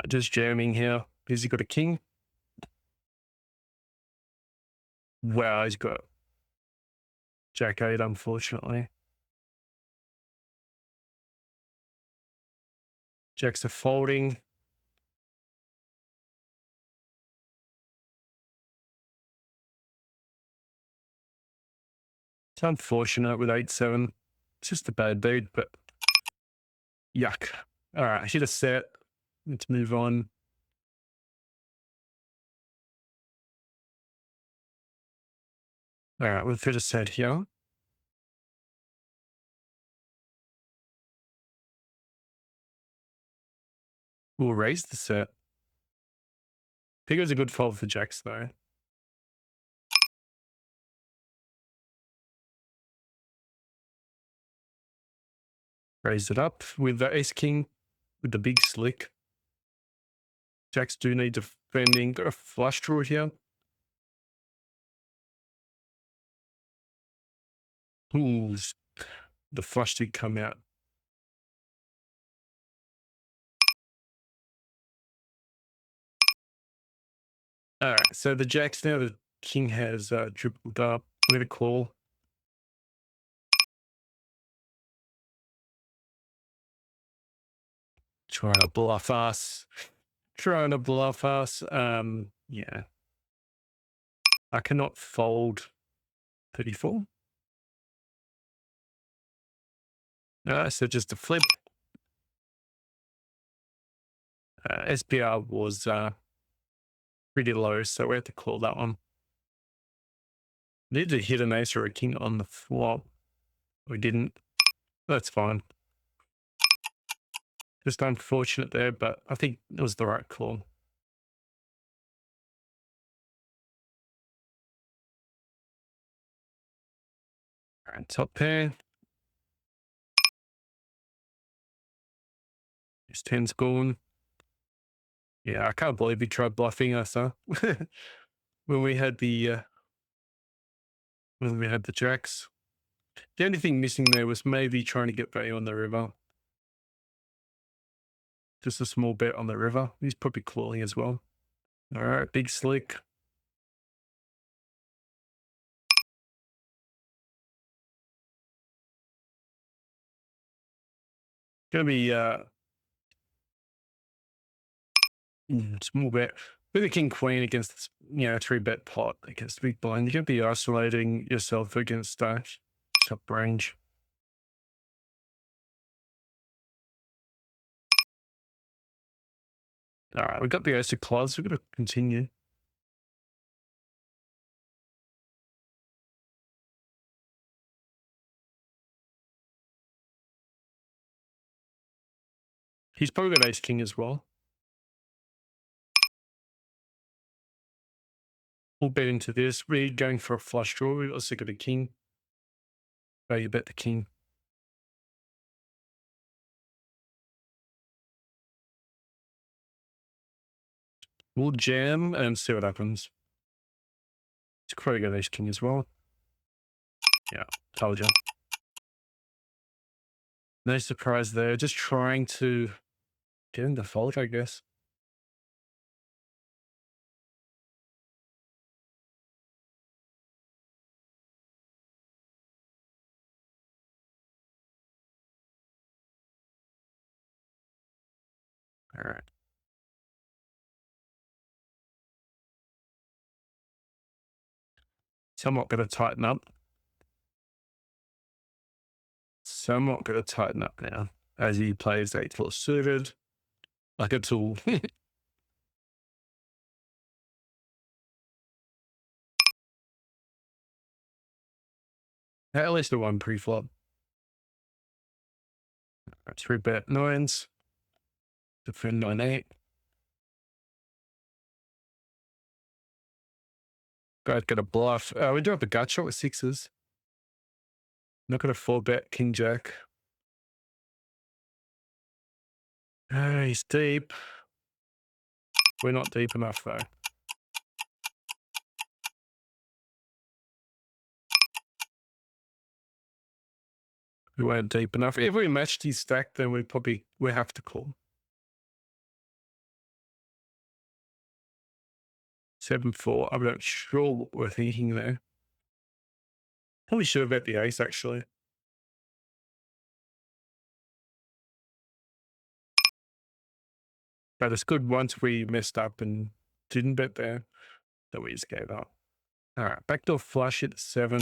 Just jamming here. Has he got a king? Wow, he's got Jack 8, unfortunately. Jacks are folding. It's unfortunate with 8-7. It's just a bad beat, but yuck. All right, I should have set. Let's move on. All right, we'll fit a set here. We'll raise the set. Figure's a good fold for jacks, though. Raise it up with the ace king with the big slick. Jacks do need defending. Got a flush draw here. Ooh, the flush did come out. All right, so the jacks now, the king has tripled up. We're gonna call. Trying to bluff us. Yeah. I cannot fold 34. So just a flip. SPR was pretty low, so we had to call that one. Needed to hit an ace or a king on the flop. We didn't. That's fine. Just unfortunate there, but I think it was the right call. All right, top pair. His 10's gone. Yeah, I can't believe he tried bluffing us, huh? when we had the jacks. The only thing missing there was maybe trying to get value on the river. Just a small bet on the river. He's probably calling as well. All right, big slick. Gonna be small bet with a king queen against this, 3-bet pot against big blind. You're gonna be isolating yourself against top range. All right, we got the ace of clubs. We're gonna continue. He's probably got ace king as well. We'll bet into this. We're going for a flush draw. We also got a king. Value bet the king. We'll jam and see what happens. It's probably got ace king as well. Yeah, told you. No surprise there. Just trying to get into fold, I guess. All right. Somewhat going to tighten up. Somewhat going to tighten up now as he plays 8-4 suited like a tool. At least a 1 pre-flop. Right, 3-bet 9s. Defend 9-8. Guy's got a bluff. We do have a gut shot with 6s. Not going to 4-bet king jack. He's deep. We're not deep enough though. We weren't deep enough. If we matched his stack, then we have to call. 7-4. I'm not sure what we're thinking there. Probably should have bet the ace actually. But it's good once we messed up and didn't bet there that we just gave up. All right, backdoor flush at 7.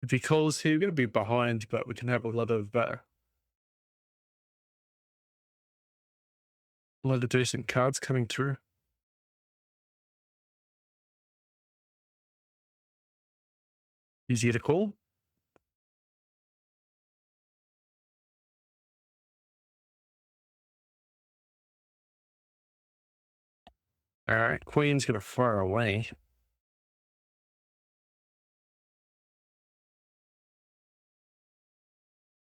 If he calls here, we're going to be behind, but we can have a lot of decent cards coming through. Easier to call. All right, queen's going to fire away.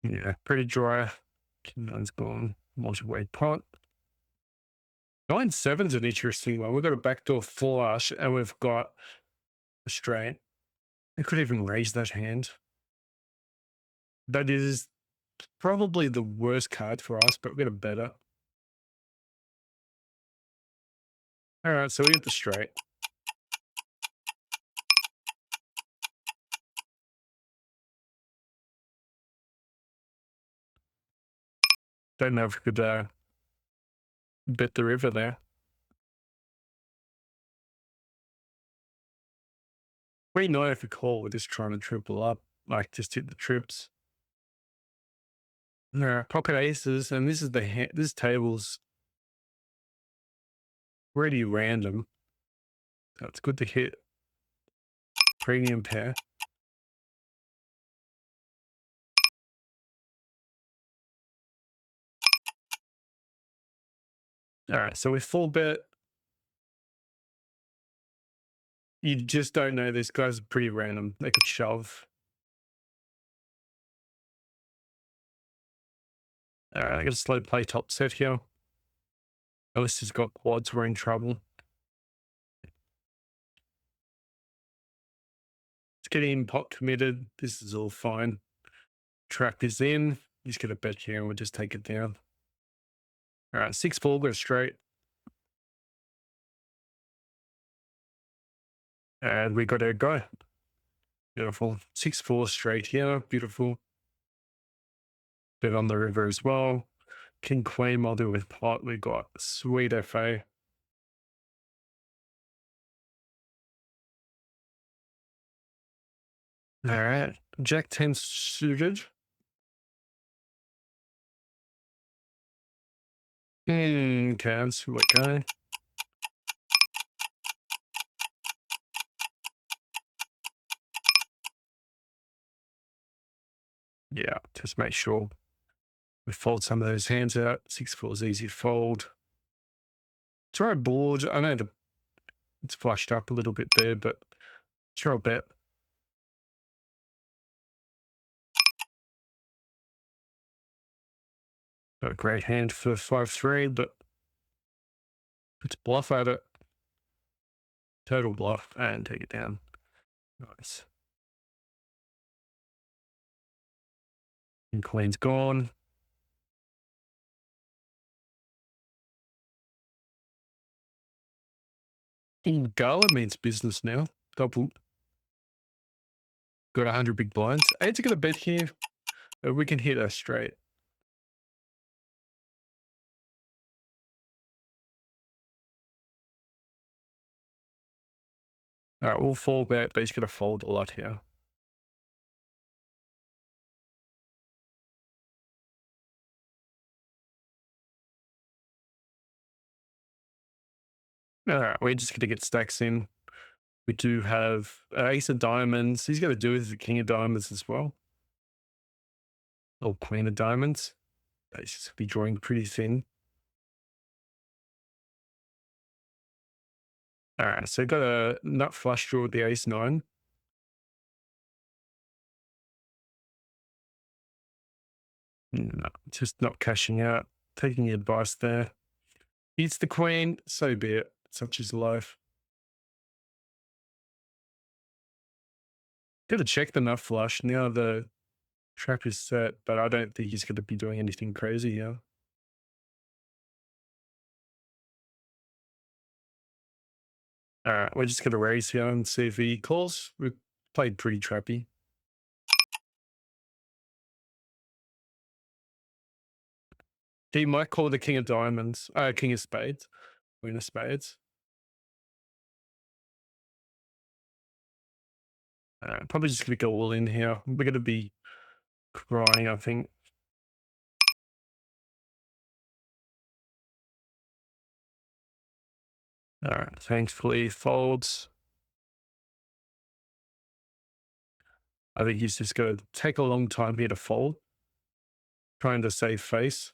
Yeah, pretty dry. King-9's gone. Multi-way pot. 9-7's an interesting one. We've got a backdoor flush and we've got a straight. I could even raise that hand. That is probably the worst card for us, but we're going to better. All right, so we get the straight. Don't know if we could bet the river there. We know if we call, we're just trying to triple up, like just hit the trips. Yeah, pocket aces, and this is this table's pretty random. So it's good to hit premium pair. All right, so with full bet, you just don't know. These guys are pretty random. They could shove. All right, I got a slow play top set here. Alice has got quads. We're in trouble. get in, pot committed. This is all fine. Track this in. Just get a bet here and we'll just take it down. All right, 6-4, go straight. And we got our go. Beautiful. 6-4 straight here. Beautiful. Bet on the river as well. King Queen, I'll do with pot. We got sweet FA. All right. Jack 10 suited. Okay, let's see what guy. Yeah, just make sure we fold some of those hands out. 6-4 is easy to fold. Try a board. I know it's flushed up a little bit there, but sure, I'll bet. Got a great hand for 5-3, but let's bluff at it. Total bluff and take it down. Nice. And Queen's gone. Gala means business now. Double. Got 100 big blinds. Eight's got a bet here. We can hit her straight. All right, we'll fall back, but he's going to fold a lot here. All right, we're just going to get stacks in. We do have ace of diamonds. He's going to do with the king of diamonds as well. Or queen of diamonds. He's just going to be drawing pretty thin. All right, so got a nut flush draw with the ace 9. No, just not cashing out. Taking the advice there. It's the queen. So be it. Such is life. Got to check the nut flush. Now the trap is set, but I don't think he's going to be doing anything crazy here. All right, we're just going to raise here and see if he calls. We played pretty trappy. He might call the king of diamonds, king of spades, queen of spades. Probably just going to go all in here. We're going to be crying, I think. All right, thankfully folds. I think he's just going to take a long time here to fold. Trying to save face.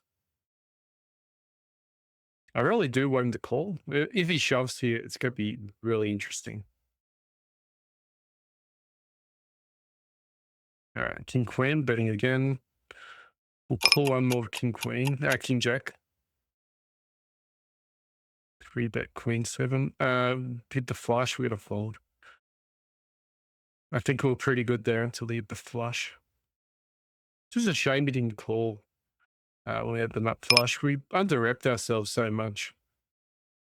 I really do want him to call. If he shoves here, it's going to be really interesting. All right, king queen, betting again. We'll call one more king queen, king jack. 3-bet queen 7. Hit the flush, we're going to fold. I think we were pretty good there until he hit the flush. It's just a shame he didn't call. We had the nut flush. We under-repped ourselves so much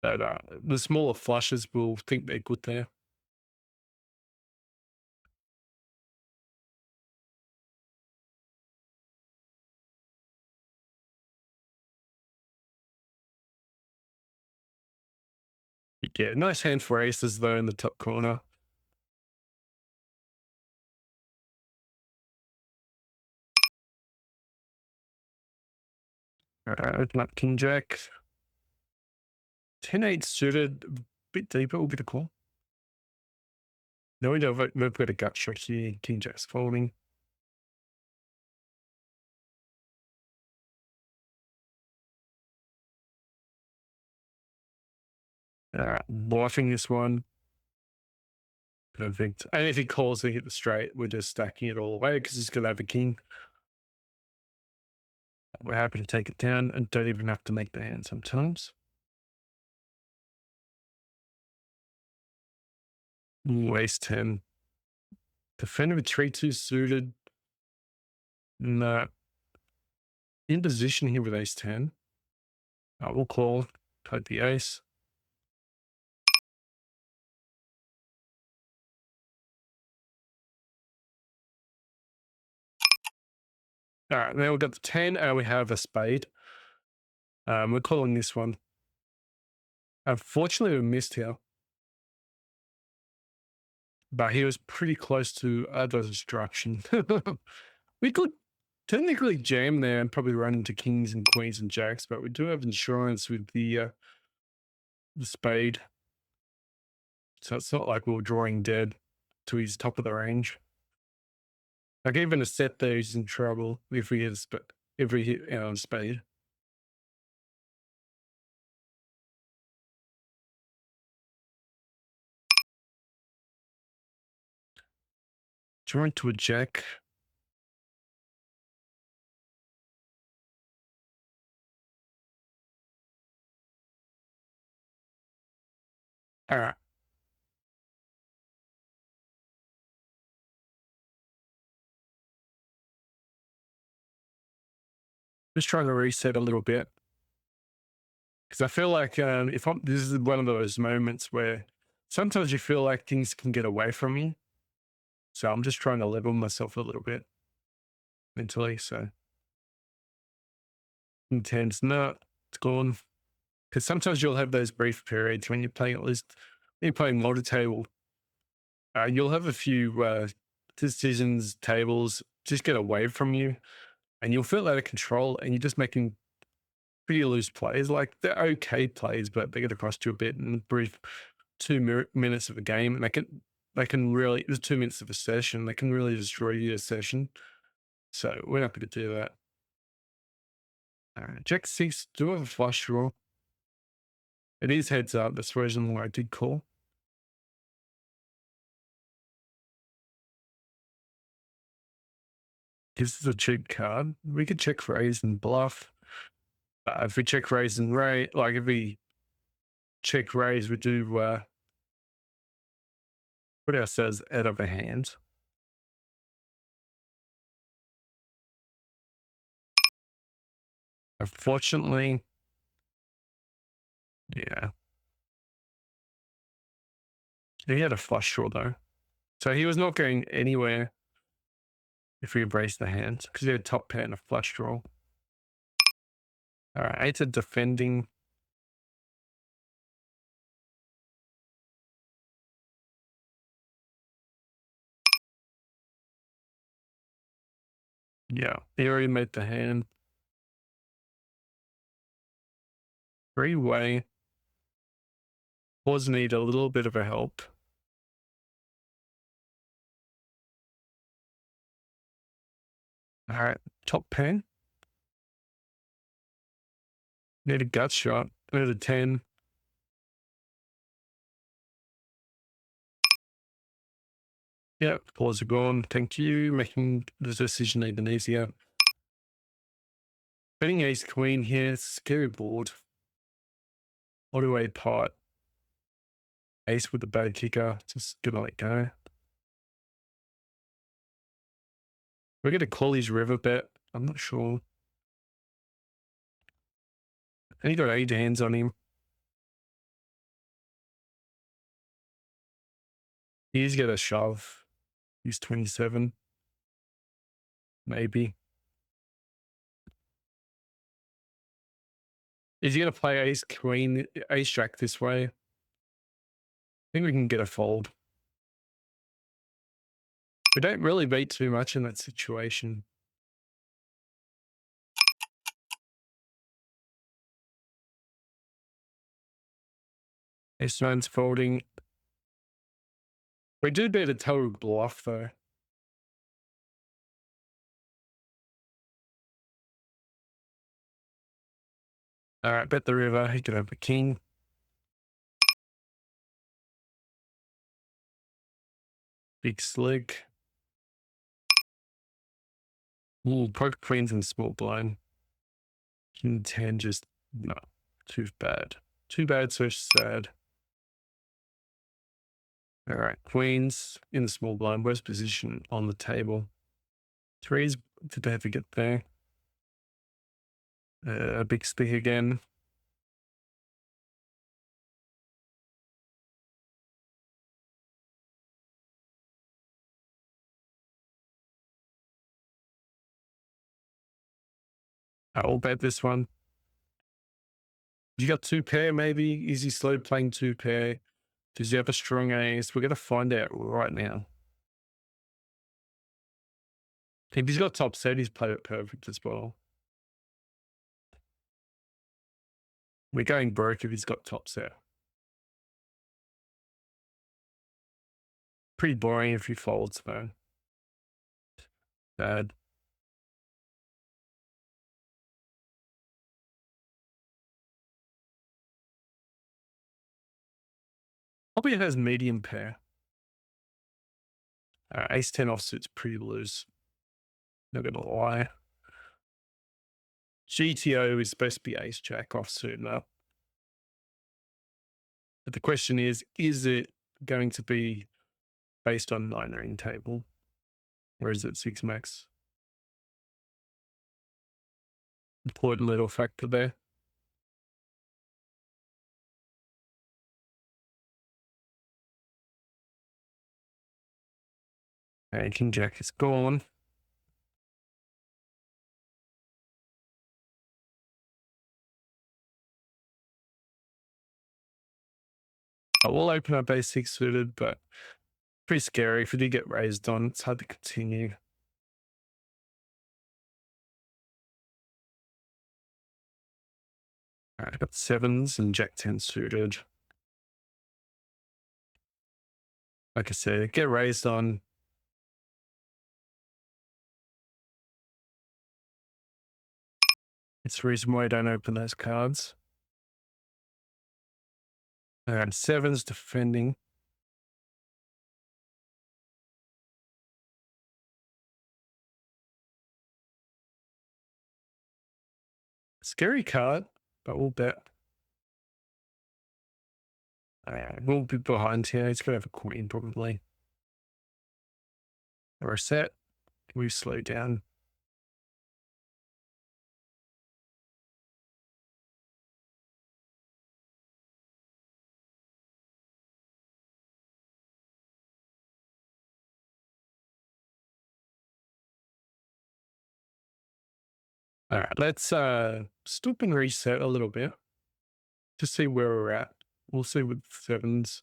that the smaller flushes will think they're good there. Yeah, nice hand for aces though in the top corner. Open up king jack. 10-8 suited, a bit deeper, we'll get a call. No, we've got a gut shot here. King jack's folding. Bluffing this one. Perfect. And if he calls, we hit the straight. We're just stacking it all away because he's going to have a king. We're happy to take it down and don't even have to make the hand sometimes. Ace 10. Defender with 3-2 suited. No. In position here with ace 10. We'll call, take the ace. All right, now we've got the 10 and we have a spade. We're calling this one. Unfortunately, we missed here. But he was pretty close to other destruction. We could technically jam there and probably run into kings and queens and jacks, but we do have insurance with the spade. So it's not like we were drawing dead to his top of the range. Like even a set there is in trouble if we hit a spade. Drawing to a jack. All right. Just trying to reset a little bit. Because I feel like this is one of those moments where sometimes you feel like things can get away from you. So I'm just trying to level myself a little bit mentally. So intense, no, it's gone. Because sometimes you'll have those brief periods when you're playing when you're playing multi-table. You'll have a few decisions, tables just get away from you, and you'll feel out of control, and you're just making pretty loose plays. Like they're okay plays, but they get across to you a bit in brief 2 minutes of a game, and they can really, it was 2 minutes of a session. They can really destroy your session. So we're not going to do that. All right, Jack 6, do have a flush draw. It is heads up. That's the reason why I did call. This is a cheap card. We could check raise and bluff. If we check raise and raise, like if we check raise, we do put ourselves out of a hand. Unfortunately, yeah. He had a flush draw though. So he was not going anywhere if we embrace the hands because he had top pair and a flush draw. All right, eight are defending. Yeah, he already made the hand. Three-way. Pause need a little bit of a help. All right, top pen. Need a gut shot. Need a 10. Yeah, pause are gone. Thank you. Making the decision even easier. Betting ace queen here. Scary board. Auto-way pot. Ace with the bad kicker. Just gonna let go. We're gonna call his river bet. I'm not sure. And he got 8 hands on him. He's gonna shove. He's 27. Maybe. Is he gonna play ace queen, ace jack this way? I think we can get a fold. We don't really beat too much in that situation. Ace nine's folding. We do beat a total bluff though. All right, bet the river. He could have a king. Big slick. Ooh, poker queens and small blind. King 10 just, no, too bad. Too bad, so sad. All right, queens in the small blind, worst position on the table. Threes, did they ever get there? A big stick again. I'll bet this one. You got two pair, maybe? Is he slow playing two pair? Does he have a strong ace? We're going to find out right now. If he's got top set, he's played it perfect as well. We're going broke if he's got top set. Pretty boring if he folds, though. Bad. Probably has medium pair. Ace 10 offsuit's pretty loose. Not going to lie. GTO is supposed to be ace jack offsuit now. But the question is it going to be based on 9-ring table? Or is it 6 max? Important little factor there. Okay, King Jack is gone. I will open up ace 6 suited, but pretty scary. If it did get raised on, it's hard to continue. All right, I've got 7s and Jack 10 suited. Like I said, get raised on. It's the reason why I don't open those cards. All right, 7s defending. Scary card, but we'll bet. All right, we'll be behind here. He's going to have a queen probably. We're set. We slow down. All right, let's stop and reset a little bit to see where we're at. We'll see with 7s.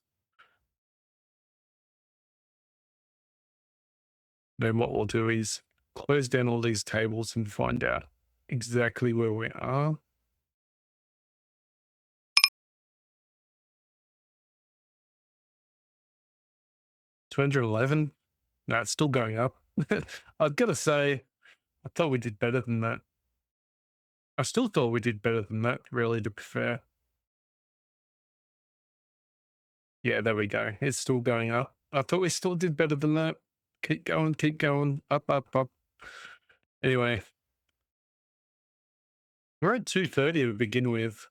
Then what we'll do is close down all these tables and find out exactly where we are. $211. No, it's still going up. I've got to say, I thought we did better than that. I still thought we did better than that, really, to be fair. Yeah, there we go. It's still going up. I thought we still did better than that. Keep going, up, up, up. Anyway, we're at 230 to begin with.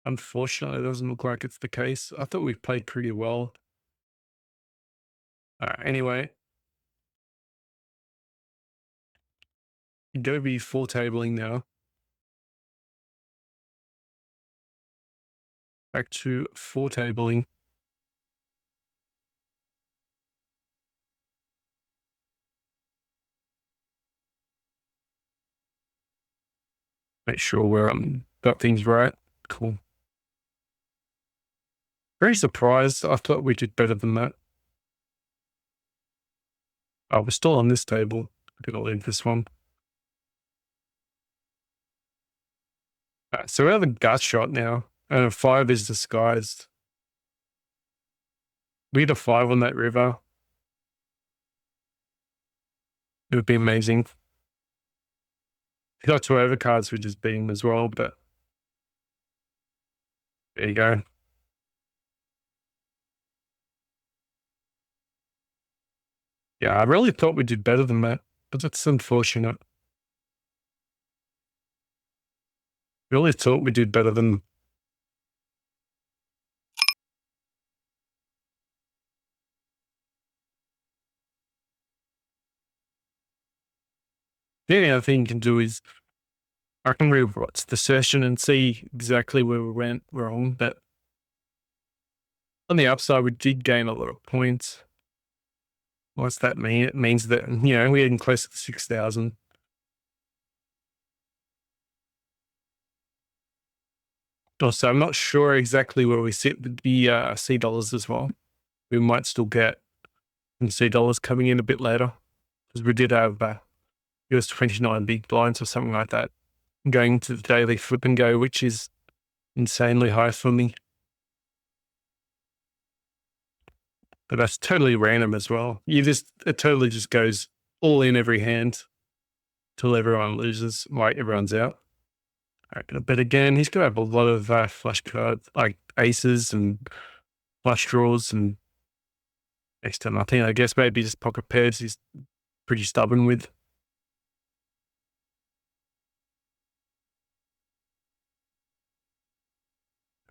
Unfortunately, it doesn't look like it's the case. I thought we played pretty well. Anyway, you're going to be full tabling now. Back to full tabling. Make sure we're got things right. Cool. Very surprised. I thought we did better than that. Oh, we're still on this table. I'm going to leave this one. So we have a gut shot now, and a 5 is disguised. We get a 5 on that river. It would be amazing. If you got 2 overcards, we just beat him as well, but there you go. Yeah, I really thought we did better than that, but that's unfortunate. Really thought we did better than The only other thing you can do is I can rewatch the session and see exactly where we went wrong. But on the upside, we did gain a lot of points. What's that mean? It means that, we're getting close to 6,000. Also, I'm not sure exactly where we sit with the C dollars as well. We might still get some C dollars coming in a bit later because we did have US 29 big blinds or something like that going to the daily flip and go, which is insanely high for me. But that's totally random as well. It totally just goes all in every hand till everyone loses, like everyone's out. All right, gonna bet again. He's gonna have a lot of flush cards, like aces and flush draws and next to nothing. I guess maybe just pocket pairs he's pretty stubborn with.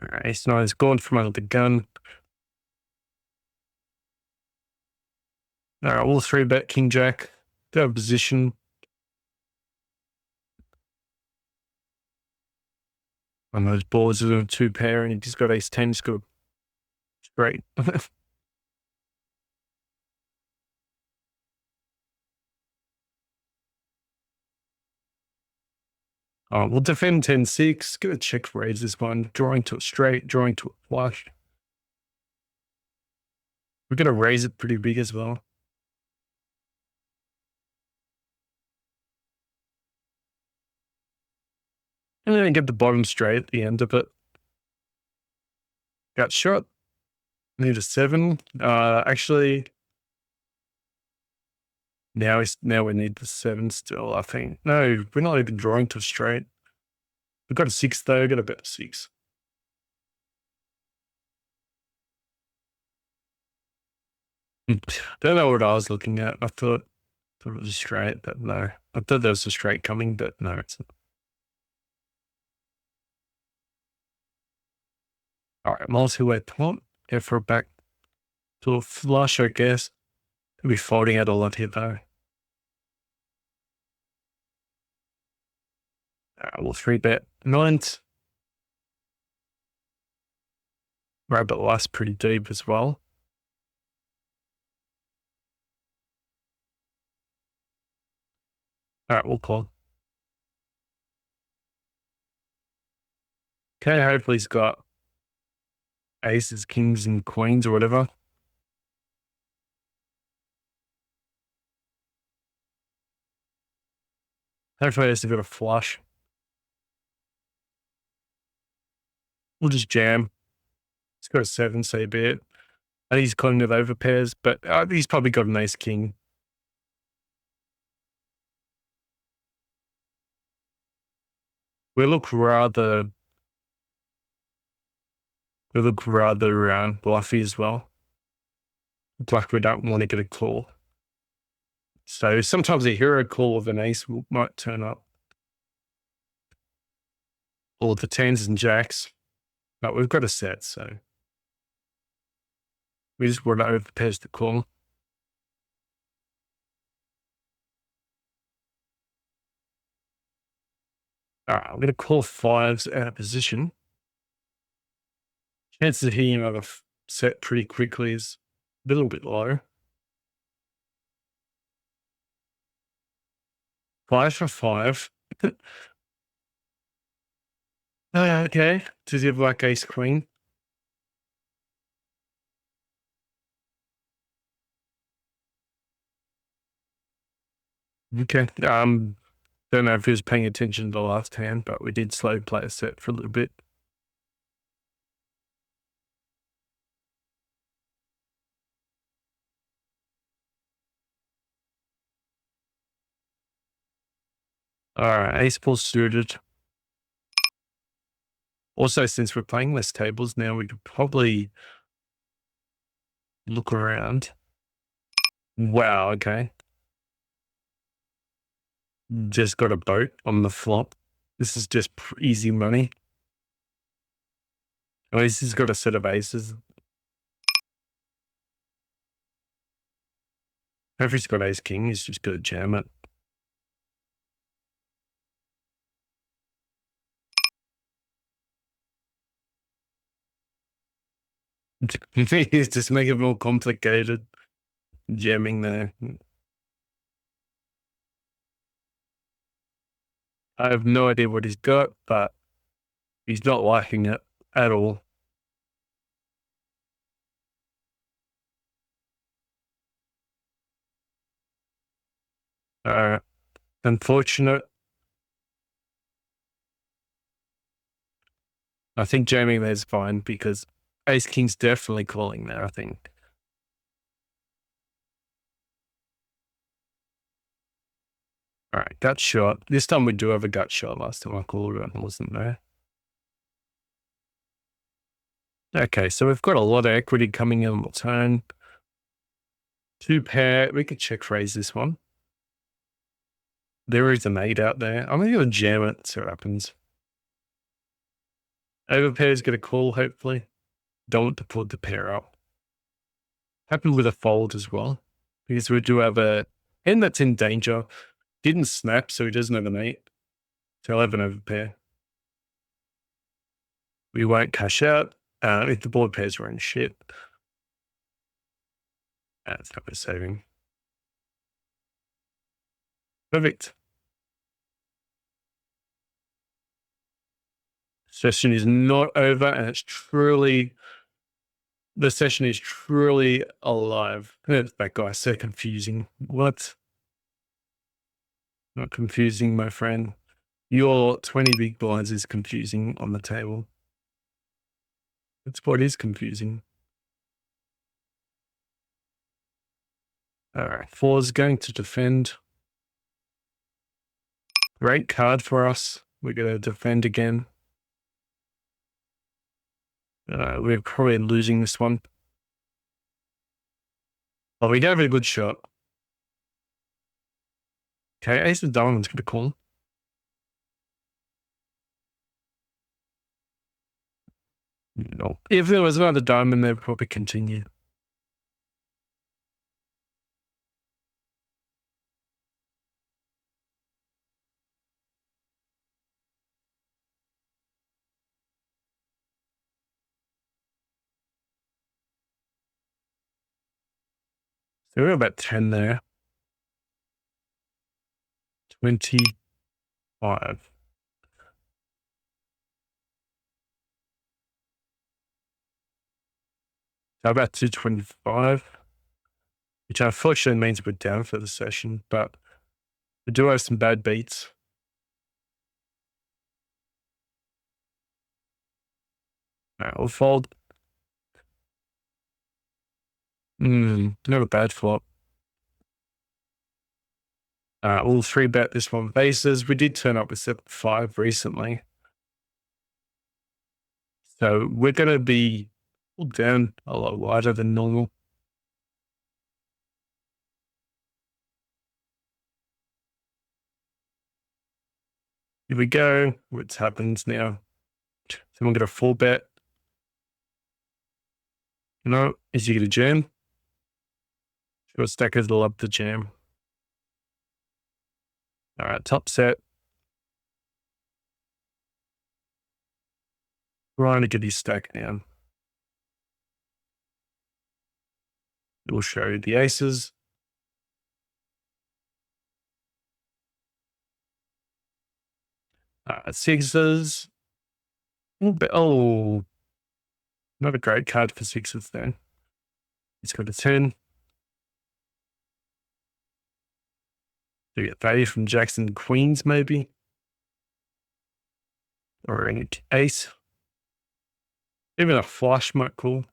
All right, ace nine is gone from under the gun. All right, all three bet king jack. Do have a position. On those boards with a two pair, and he's got ace 10. He's got great. We'll defend 10-6. Gonna check raise this one. Drawing to a straight, drawing to a flush. We're gonna raise it pretty big as well. And then get the bottom straight at the end of it. Got shot. Need a 7. Actually, now we need the 7 still, I think. No, we're not even drawing to a straight. We've got a 6 though. Got a bet 6. Don't know what I was looking at. I thought it was a straight, but no. I thought there was a straight coming, but no, it's not. All right, multi-way pot. Go for a back to a flush, I guess. We'll be folding out a lot here though. We'll 3-bet nines. Rabbit last pretty deep as well. All right, we'll call. Okay, hopefully he's got aces, kings, and queens or whatever. Hopefully he's got a flush. We'll just jam. He's got a 7, so be it. I think he's calling it over pairs, but he's probably got an ace king. We look rather bluffy as well. It's like we don't want to get a call. So sometimes a hero call of an ace might turn up. Or the 10s and jacks. But we've got a set, so we just want to over pairs the call. All right, I'm going to call 5s out of position. Chances of hitting another set pretty quickly is a little bit low. 5 for 5. Oh, okay. Does he have like ace queen? Okay. Don't know if he was paying attention to the last hand, but we did slow play a set for a little bit. All right, ace full suited. Also, since we're playing less tables now, we could probably look around. Wow, okay. Just got a boat on the flop. This is just easy money. At least he's got a set of aces. If he's got ace king, he's just going to jam it. He's just making it more complicated, jamming there. I have no idea what he's got, but he's not liking it at all. Unfortunate. I think jamming there's fine because Ace King's definitely calling there, I think. All right, gut shot. This time we do have a gut shot. Last time I called it, wasn't there? Okay, so we've got a lot of equity coming in on the turn. Two pair. We could check raise this one. There is an 8 out there. I'm going to jam it, see what happens. Overpair is going to call, hopefully. Don't want to put the pair up. Happy with a fold as well, because we do have a hand that's in danger. Didn't snap, so he doesn't have an 8. So I'll have an overpair. We won't cash out if the board pairs were in shit. That's not we're saving. Perfect. Session is not over, and it's truly, the session is truly alive. That guy's so confusing. What? Not confusing, my friend. Your 20 big blinds is confusing on the table. That's what is confusing. All right, 4 is going to defend. Great card for us. We're going to defend again. We're probably losing this one. Oh, we gave it a good shot. Okay, ace of diamonds going to call. No. If there was another diamond, they'd probably continue. So we're about 10 there. 25. So about 225, which unfortunately means we're down for the session, but we do have some bad beats. All right, we'll fold. Not a bad flop. We'll 3-bet this one bases. We did turn up with 7-5 recently. So we're going to be down a lot wider than normal. Here we go. What happens now? Someone get a 4-bet. No, is he going to jam? Sure, stackers love to jam. All right, top set. Trying to get his stack down. We'll show you the aces. Sixes. Oh, not a great card for sixes then. He's got a 10. Do you get value from Jackson Queens maybe? Or an ace. Even a flush might call.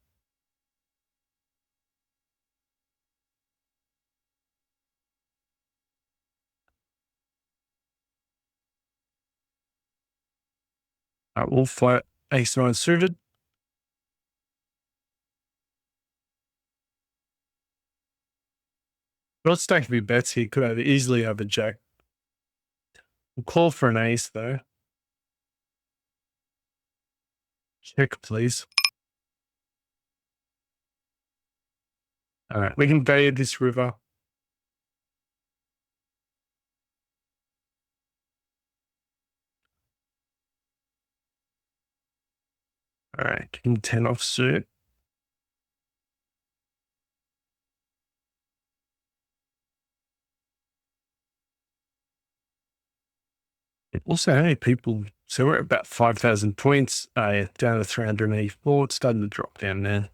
We'll flat ace 9 suited. Well, stack of bets here could have easily have a jack. We'll call for an ace though. Check, please. All right, we can value this river. All right, king 10 offsuit. Also, hey, people, so we're at about 5,000 points, down to 384. It's starting to drop down now.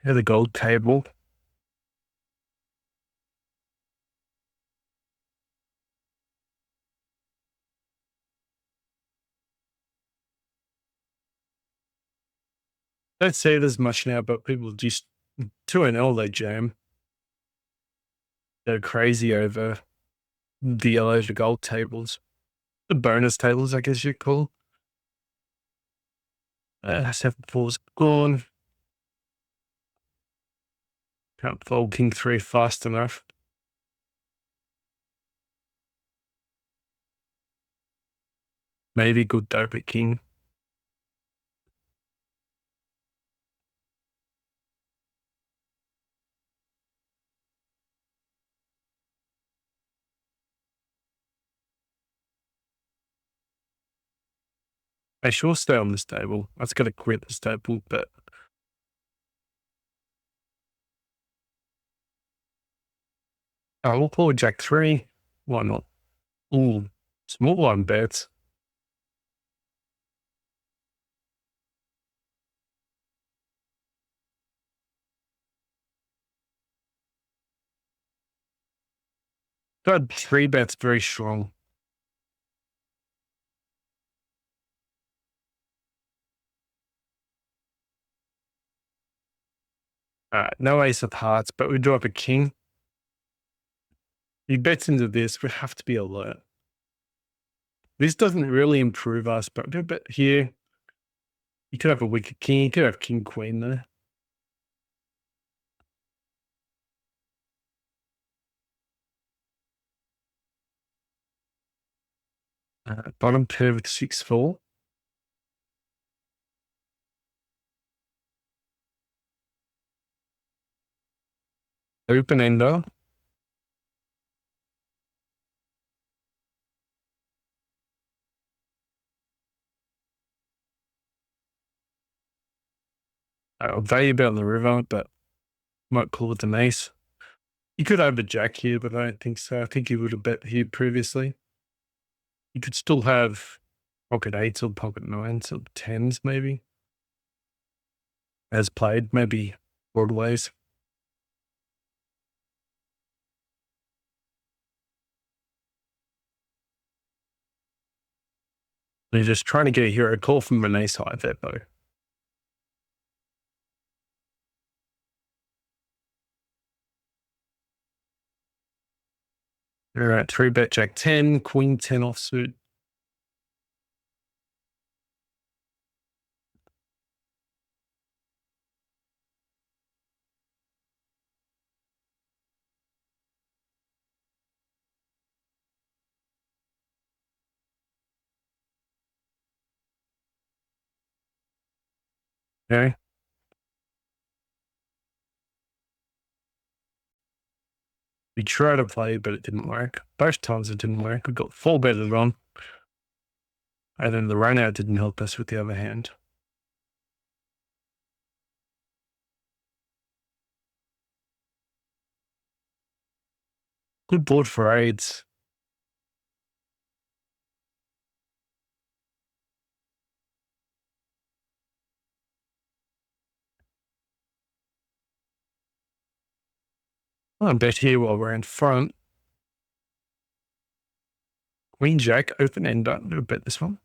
Here's the gold table. Don't see it as much now, but people just 2-0 they jam. They're crazy over the yellow to gold tables. The bonus tables, I guess you'd call. 7-4's gone. Can't fold king 3 fast enough. Maybe good dope at king. I sure stay on this table. I was going to quit this table, but I will call jack 3. Why not? Ooh, small one bets. Got 3 bets very strong. No ace of hearts, but we do have a king. He bets into this. We have to be alert. This doesn't really improve us, but a bit here. You could have a weaker king. You could have king queen there. Bottom pair with 6-4. Open ender. Value bet on the river, but might call it an ace. You could have a jack here, but I don't think so. I think you would have bet here previously. You could still have pocket 8s or pocket 9s or 10s maybe. As played, maybe broadways. You're just trying to get a hero call from an ace high there though. All right, 3-bet jack 10, queen 10 offsuit. Okay. We tried to play, but it didn't work. Both times it didn't work. We got 4 betted on. And then the run out didn't help us with the other hand. Good board for aids. I'll bet here while we're in front. Queen jack, open ender. I'll bet this one.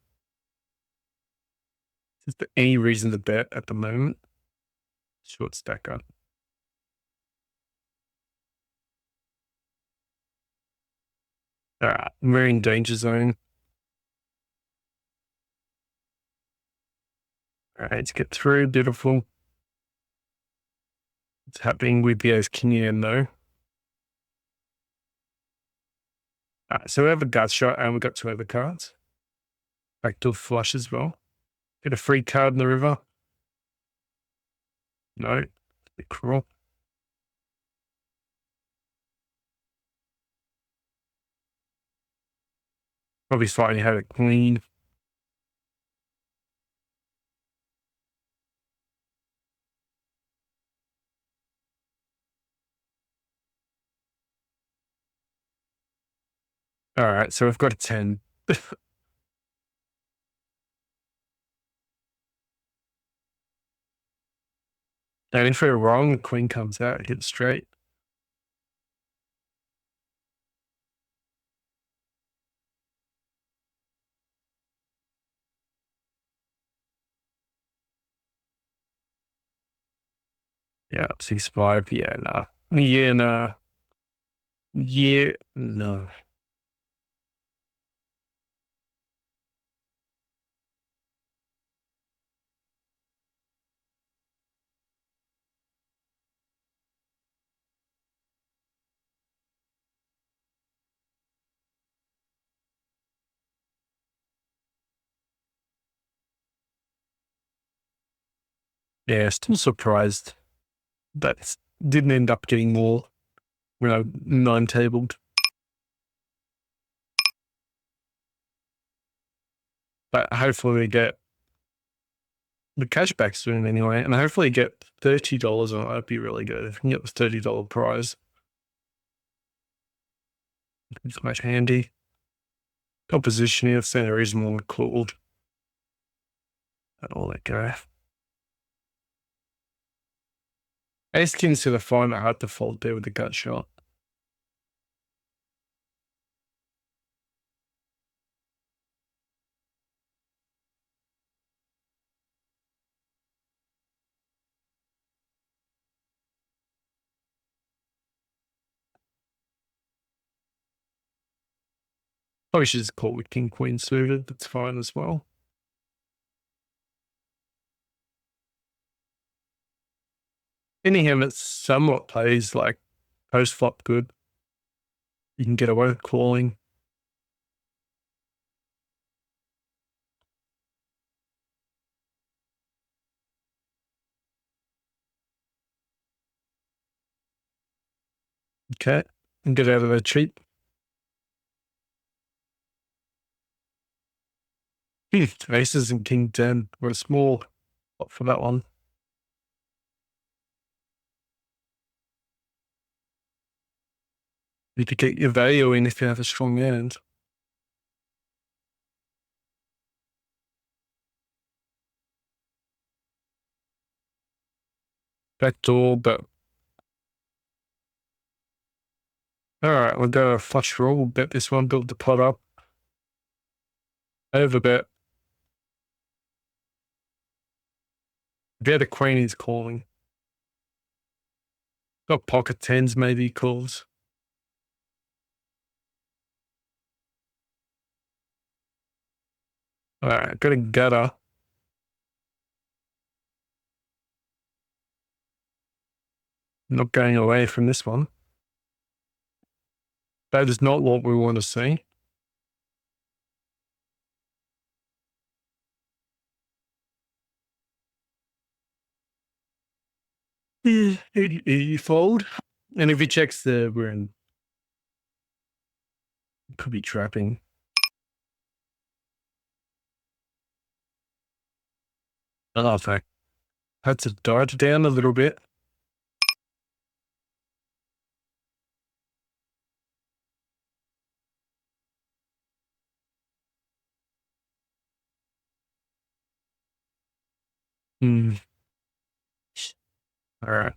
Is there any reason to bet at the moment? Short stacker. All right, we're in danger zone. All right, let's get through. Beautiful. It's happening with the ace king here, though. All right, so we have a gut shot and we got 2 other cards. Backdoor flush as well. Get a free card in the river. No, bit cruel. Probably slightly had a queen. All right, so we've got a 10. And if we're wrong, the queen comes out, hit straight. Yeah, 6-5. Yeah, nah. Yeah, nah. Yeah, no. Yeah, still surprised that didn't end up getting more, 9-tabled. But hopefully we get the cashback soon anyway, and hopefully get $30 on it. That'd be really good. If we can get the $30 prize, it's quite handy. Composition here, center is more called. And all that go. Ace King to the find it hard to fold there with the gut shot. Probably should just call with King Queen suited. That's fine as well. Any hand that somewhat plays like post flop good, you can get away with calling. Okay, and get out of that cheap. Aces and King 10 were small for that one. You could get your value in if you have a strong hand. Backdoor, but all right, we'll go a flush draw. We'll bet this one, build the pot up. Over bet. Bet the queen is calling. Got pocket tens, maybe calls. All right, got a gutter. Not going away from this one. That is not what we want to see. Yeah, you fold. And if he checks we're in, could be trapping. Oh, fuck. Had to dart down a little bit. Hmm. All right.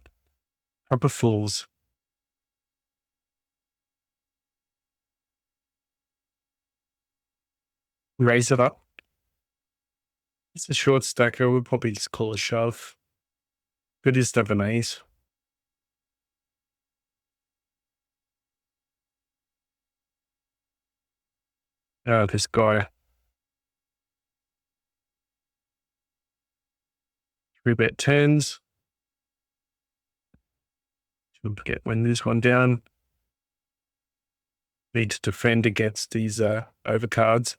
Proper fools. Raise it up. It's a short stacker. We'll probably just call a shove. Good is to have an ace. This guy. 3-bet tens. Should get win this one down. Need to defend against these overcards.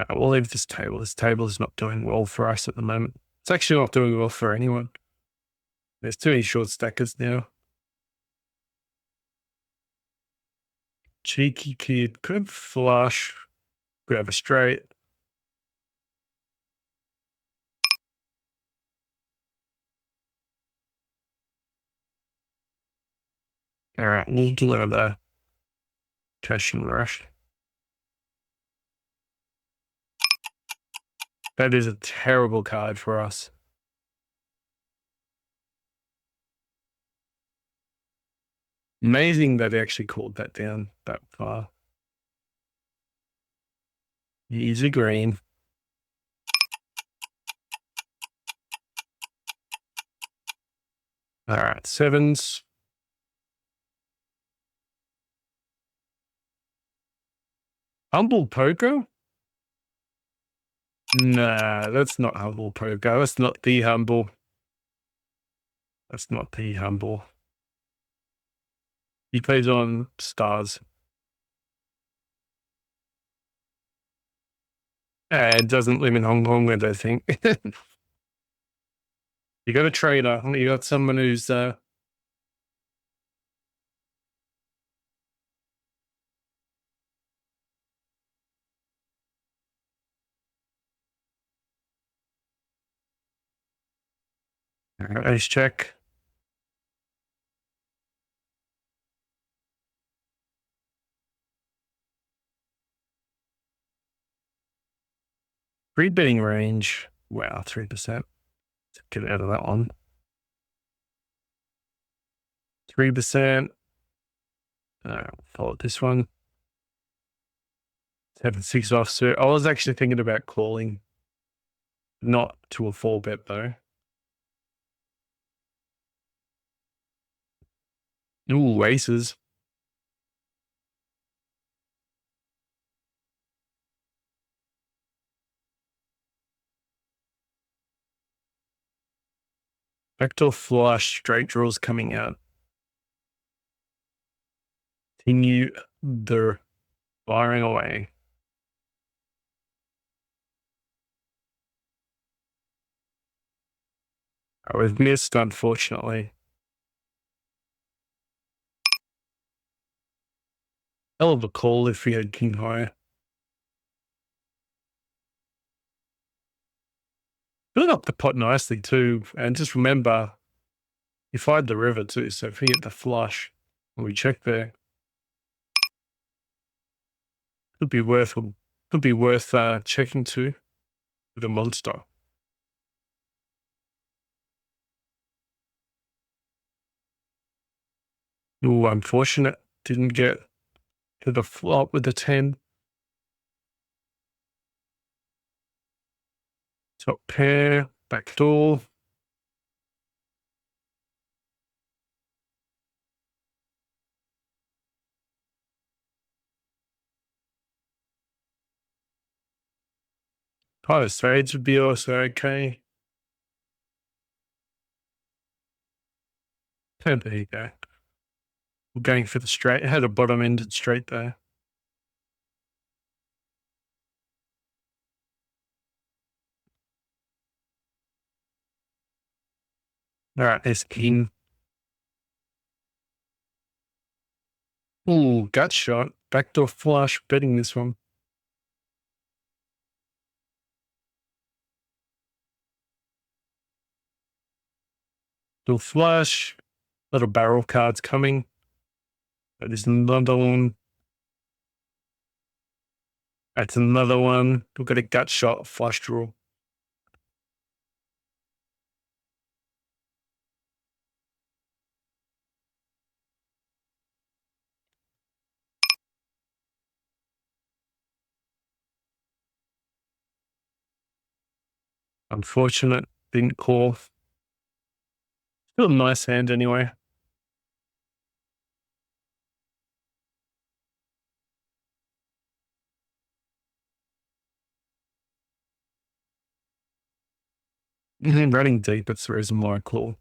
We'll leave this table. This table is not doing well for us at the moment. It's actually not doing well for anyone. There's too many short stackers now. Cheeky kid. Could flush. Could have a straight. All right, we'll deliver the cash and rush. That is a terrible card for us. Amazing that they actually called that down that far. He's a green. All right, sevens. Humble poker? Nah, that's not humble poker. That's not the humble. That's not the humble. He plays on stars. It doesn't live in Hong Kong, I don't think. You got a trader. You got someone who's ace check. Free betting range. Wow, 3%. Get out of that one. 3%. Follow this one. 7-6 offsuit. I was actually thinking about calling. Not to a 4-bet though. Ooh, aces. Backdoor flush. Straight draws coming out. Continue the firing away. I was missed, unfortunately. Hell of a call if we had king high. Build up the pot nicely too. And just remember, you fired the river too. So if we hit the flush, and we check there, could be worth checking too with a monster. Ooh, unfortunate. Didn't get to the flop with the 10. Top pair, back door. Pot of spades would be also okay. And there you go. We're going for the straight. It had a bottom ended straight there. All right, there's king. Ooh, gut shot. Backdoor flush, betting this one. Little flush. Little barrel cards coming. That is another one. That's another one. We've got a gut shot, flush draw. Unfortunate. Didn't call. Still a nice hand anyway. And then running deep, it's the reason why I call.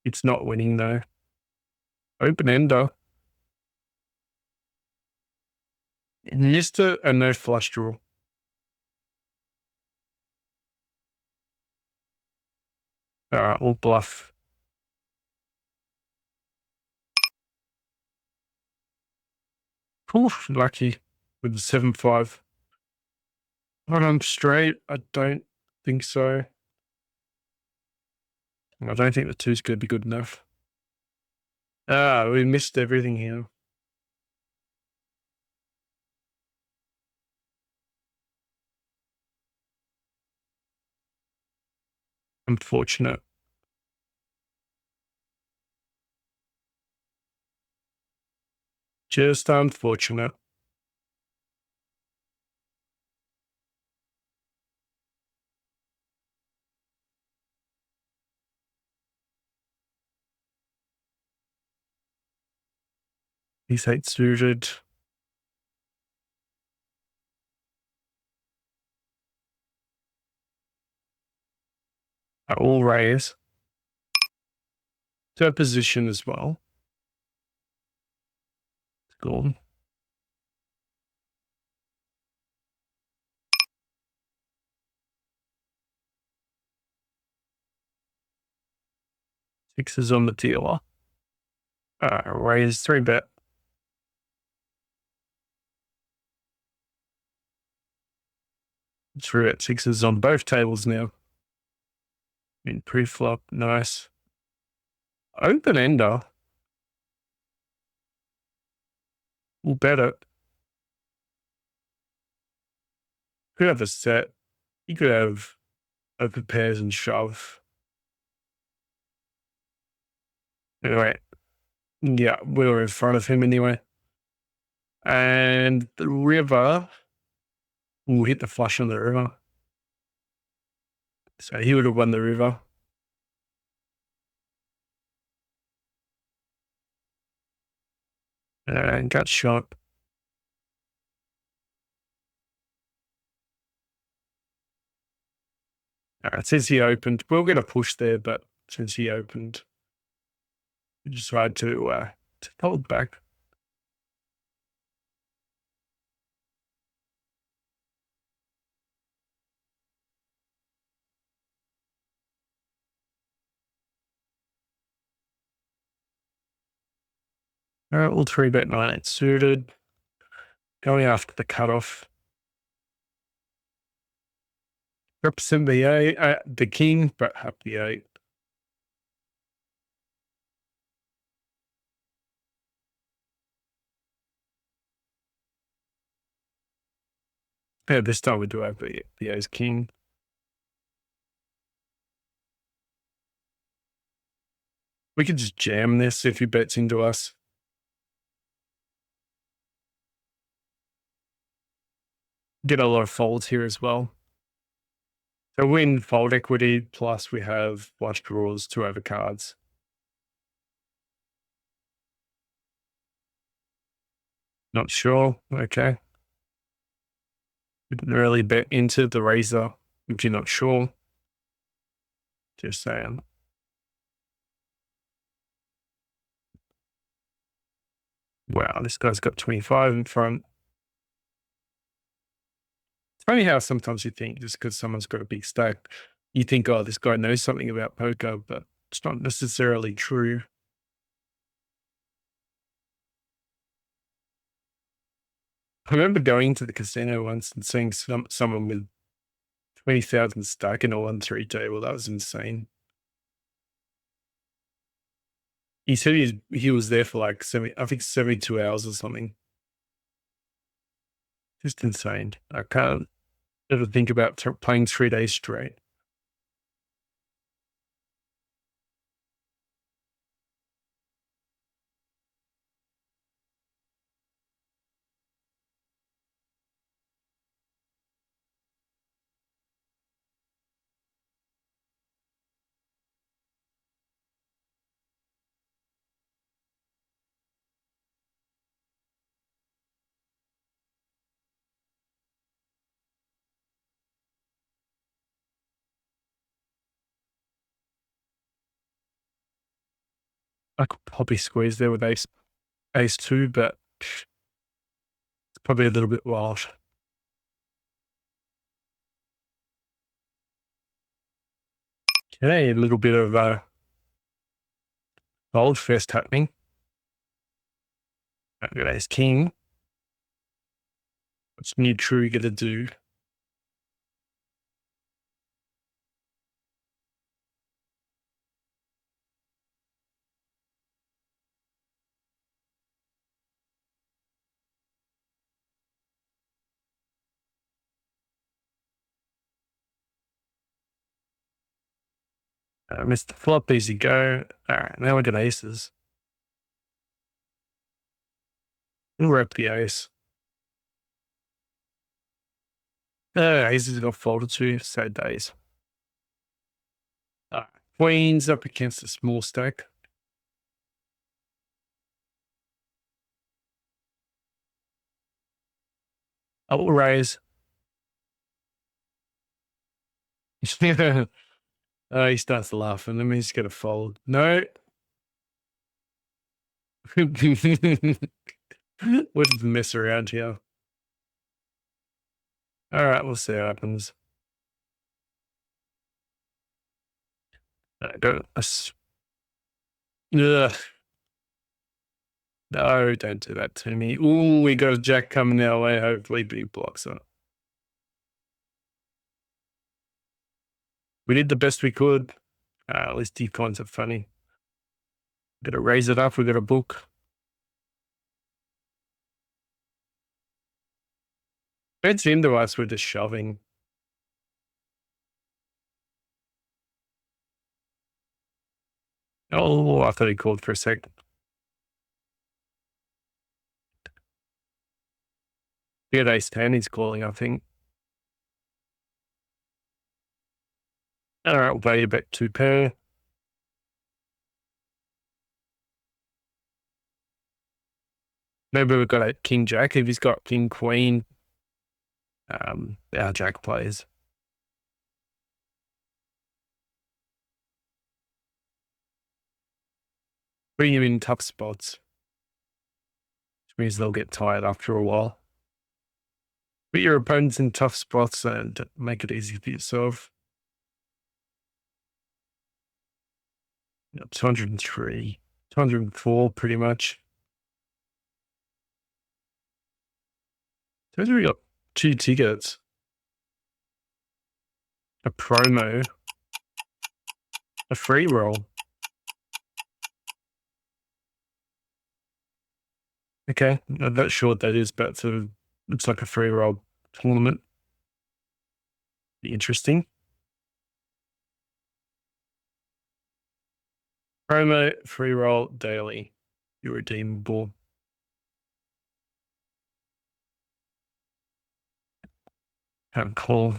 It's not winning though. Open ender. And just a no flush draw. All right, we'll bluff. Oof, lucky with the 7-5. But I'm straight. I don't think so. I don't think the two's going to be good enough. Ah, we missed everything here. Unfortunate. Just unfortunate. He's 8 suited. All raise. Third position as well. Cool. Sixes on the dealer. Raise 3-bet. Through at sixes on both tables now. In pre-flop, nice. Open ender. We'll bet it. Could have a set. You could have open pairs and shove. Anyway, yeah, we were in front of him anyway. And the river, we'll hit the flush on the river. So he would have won the river. And got shot. Since he opened, we were going to push there, but since he opened, we decided to hold back. All right, we'll 3-bet 9-8 suited. Going after the cutoff. Represent the king, but have the 8. Yeah, this time we do have the ace king. We could just jam this if he bets into us. Get a lot of folds here as well. So win fold equity, plus we have flush draws, 2 overcards. Not sure. Okay. Didn't really bet into the razor if you're not sure. Just saying. Wow, this guy's got 25 in front. It's funny how sometimes you think just because someone's got a big stack, you think, oh, this guy knows something about poker, but it's not necessarily true. I remember going to the casino once and seeing someone with 20,000 stack in a 1-3 table. That was insane. He said he was there for like 72 hours or something. Just insane. I can't ever think about playing 3 days straight. I could probably squeeze there with ace 2, but it's probably a little bit wild. Okay, a little bit of fold fest happening. Got ace king. What's new true going to do? Missed the flop, easy go. All right, now we got aces. We'll rep the ace. Aces got folded to, sad days. All right, queens up against a small stack. I will raise. He starts laughing. That means he's going to fold. No. We'll just mess around here. All right, we'll see what happens. Ugh. No, don't do that to me. Ooh, we got a jack coming our way. Hopefully, big blocks it. We did the best we could. At least deep coins are funny. Got to raise it up. We got a book. It's into us. We're just shoving. Oh, I thought he called for a sec. We had ace 10. He's calling, I think. All right, we'll value bet 2 pair. Maybe we've got a king jack. If he's got king queen, our jack plays. Putting him in tough spots, which means they'll get tired after a while. Put your opponents in tough spots and make it easy for yourself. 203, 204 pretty much. So we got 2 tickets. A promo. A free roll. Okay, I'm not sure what that is, but looks like a free roll tournament. Be interesting. Promo, free roll, daily. You're redeemable. Have call.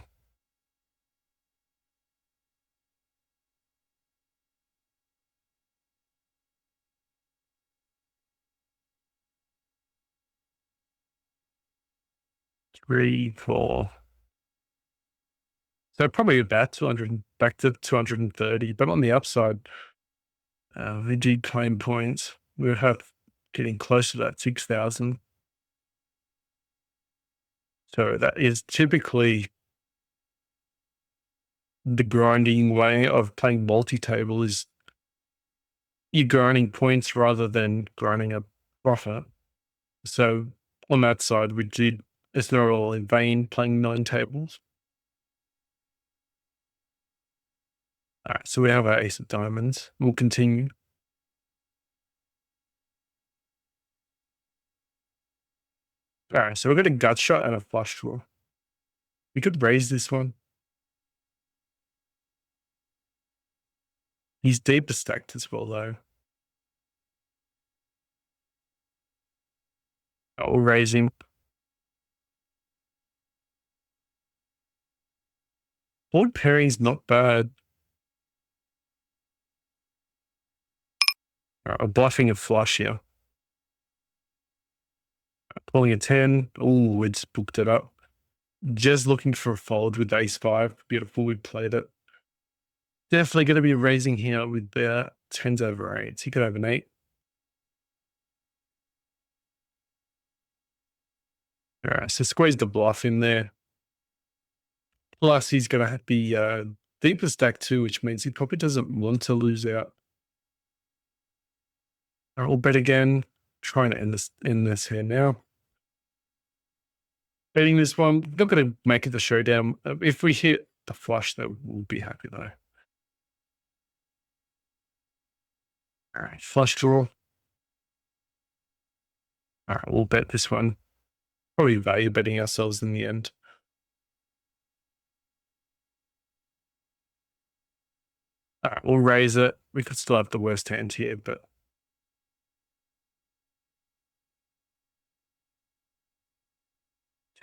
Three, 4. So probably about 200, back to 230, but on the upside, VG claim points, we'll have getting close to that 6,000. So that is typically the grinding way of playing multi-table is you're grinding points rather than grinding a profit. So on that side, it's not all in vain playing 9 tables. All right, so we have our ace of diamonds. We'll continue. All right, so we're getting gut shot and a flush draw. We could raise this one. He's deeper stacked as well, though. I'll raise him. Board pairing's not bad. All right, I'm bluffing a flush here. Pulling a 10. Oh, it's booked it up. Just looking for a fold with ace 5. Beautiful, we played it. Definitely going to be raising here with the 10s over 8s. He could have an 8. All right, so squeeze the bluff in there. Plus, he's going to be deeper stack too, which means he probably doesn't want to lose out. All right, we'll bet again. Trying to end this here now. Betting this one, not going to make it the showdown. If we hit the flush, though, we'll be happy though. All right, flush draw. All right, we'll bet this one. Probably value betting ourselves in the end. All right, We'll raise it. We could still have the worst hand here, but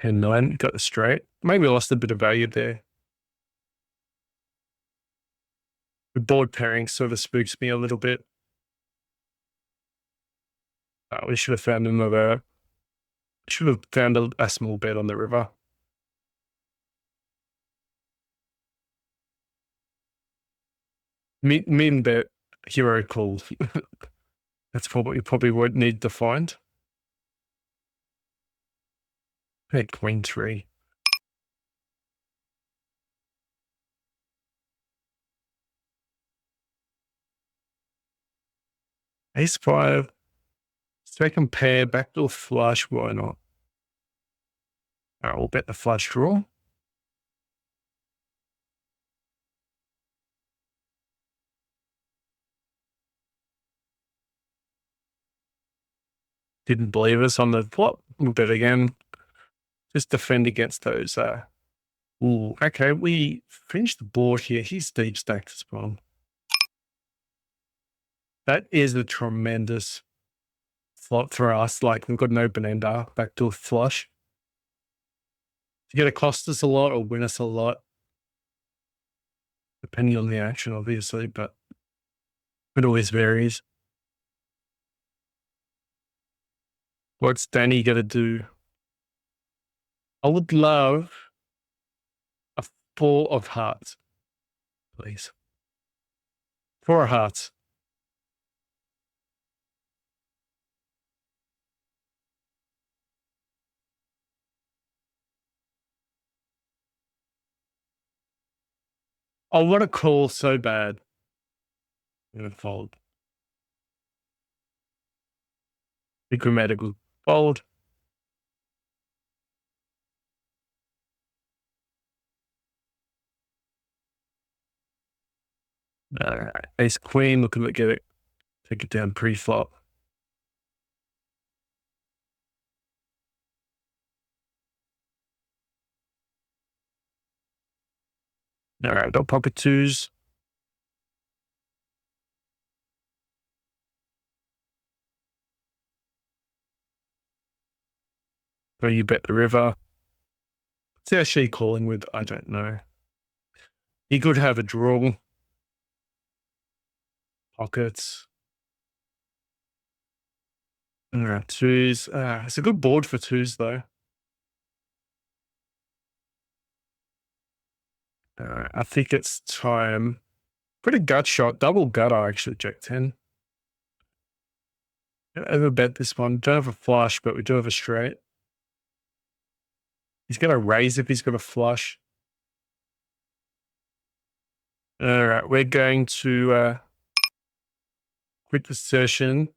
10-9, got the straight. Maybe lost a bit of value there. The board pairing sort of spooks me a little bit. We should have found another. Should have found a small bet on the river. Min bet, hero call. That's what we probably would need to find. Hey, queen 3. Ace 5. Second pair, backdoor flush. Why not? All right, we'll bet the flush draw. Didn't believe us on the flop. We'll bet again. Just defend against those. Ooh, okay, we finished the board here. He's deep stacked as well. That is a tremendous flop for us. Like, we've got an open ender, backdoor flush. It's going to cost us a lot or win us a lot, depending on the action, obviously, but it always varies. What's Danny going to do? I would love a 4 of hearts, please. 4 of hearts. I want to call so bad. I'm going to fold. Big grammatical fold. All right. Ace queen, looking to get it, take it down pre-flop. All right, got pocket 2s. So you bet the river. What's our she calling with? I don't know. He could have a draw. Pockets. All right, 2s. It's a good board for 2s, though. All right, I think it's time. Pretty gut shot. Double gutter, actually, Jack 10. Ever bet this one. Don't have a flush, but we do have a straight. He's going to raise if he's got a flush. All right, we're going to quit the session.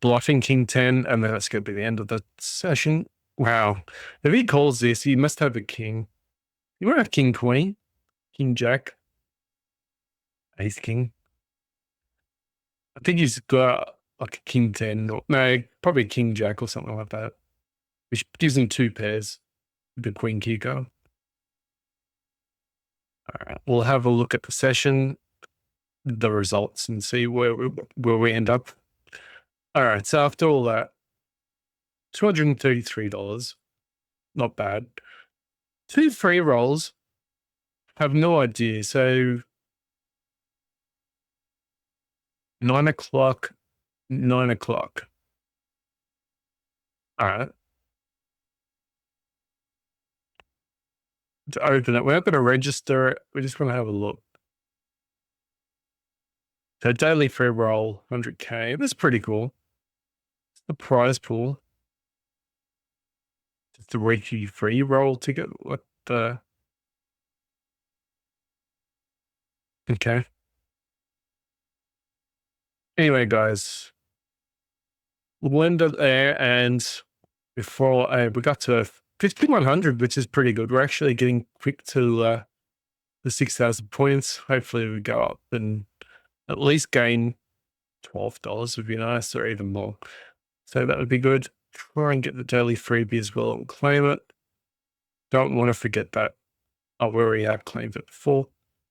Bluffing king 10, and then that's going to be the end of the session. Wow. If he calls this, he must have a king. You won't have king queen, king jack, ace king. I think he's got like a king 10, or no, probably king jack or something like that, which gives him 2 pairs with the queen kicker. All right, we'll have a look at the session, the results, and see where we end up. All right, so after all that, $233, not bad. 2 free rolls, have no idea. So 9 o'clock, 9 o'clock. All right. To open it, we're not going to register it. We just want to have a look. So daily free roll, 100K. That's pretty cool. It's the prize pool. Just a weekly free roll ticket. What the? Okay. Anyway, guys, we'll end it there. And before we got to 5,100, which is pretty good. We're actually getting quick to the 6,000 points. Hopefully we go up and at least gain $12 would be nice, or even more. So that would be good. Try and get the daily freebie as well and claim it. Don't want to forget that. Oh, we already have claimed it before.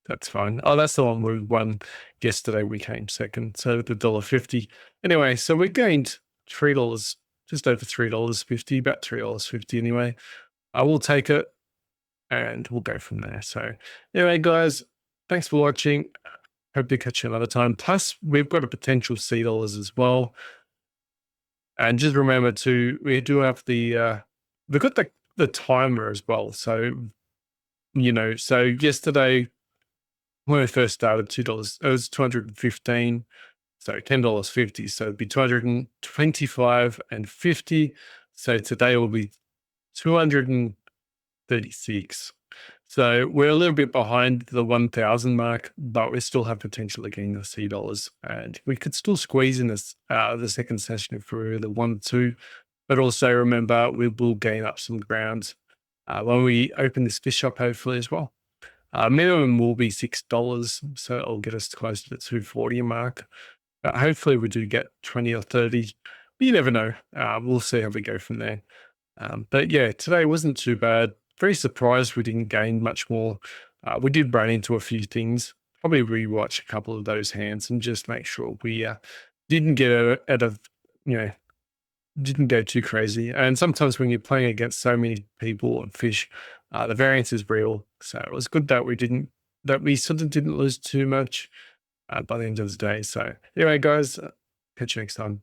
That's fine. Oh, that's the one we won yesterday. We came second. So the $1.50. Anyway, so we gained $3, just over $3.50, about $3.50 anyway. I will take it and we'll go from there. So anyway, guys, thanks for watching. Hope to catch you another time. Plus, we've got a potential $C as well. And just remember we do have we've got the timer as well. So, so yesterday when we first started, $2, it was 215. So $10.50. So it'd be 225 and 50. So today will be 236. So we're a little bit behind the 1,000 mark, but we still have potential of getting the $C, and we could still squeeze in this the second session if we really wanted to. But also remember, we will gain up some ground when we open this fish shop, hopefully as well. Minimum will be $6, so it'll get us close to the 240 mark. Hopefully we do get 20 or 30. But you never know. We'll see how we go from there. But yeah, today wasn't too bad. Very surprised we didn't gain much more. We did run into a few things. Probably rewatch a couple of those hands and just make sure we didn't get out of, didn't go too crazy. And sometimes when you're playing against so many people and fish, the variance is real. So it was good that we sort of didn't lose too much by the end of the day. So anyway, guys, catch you next time.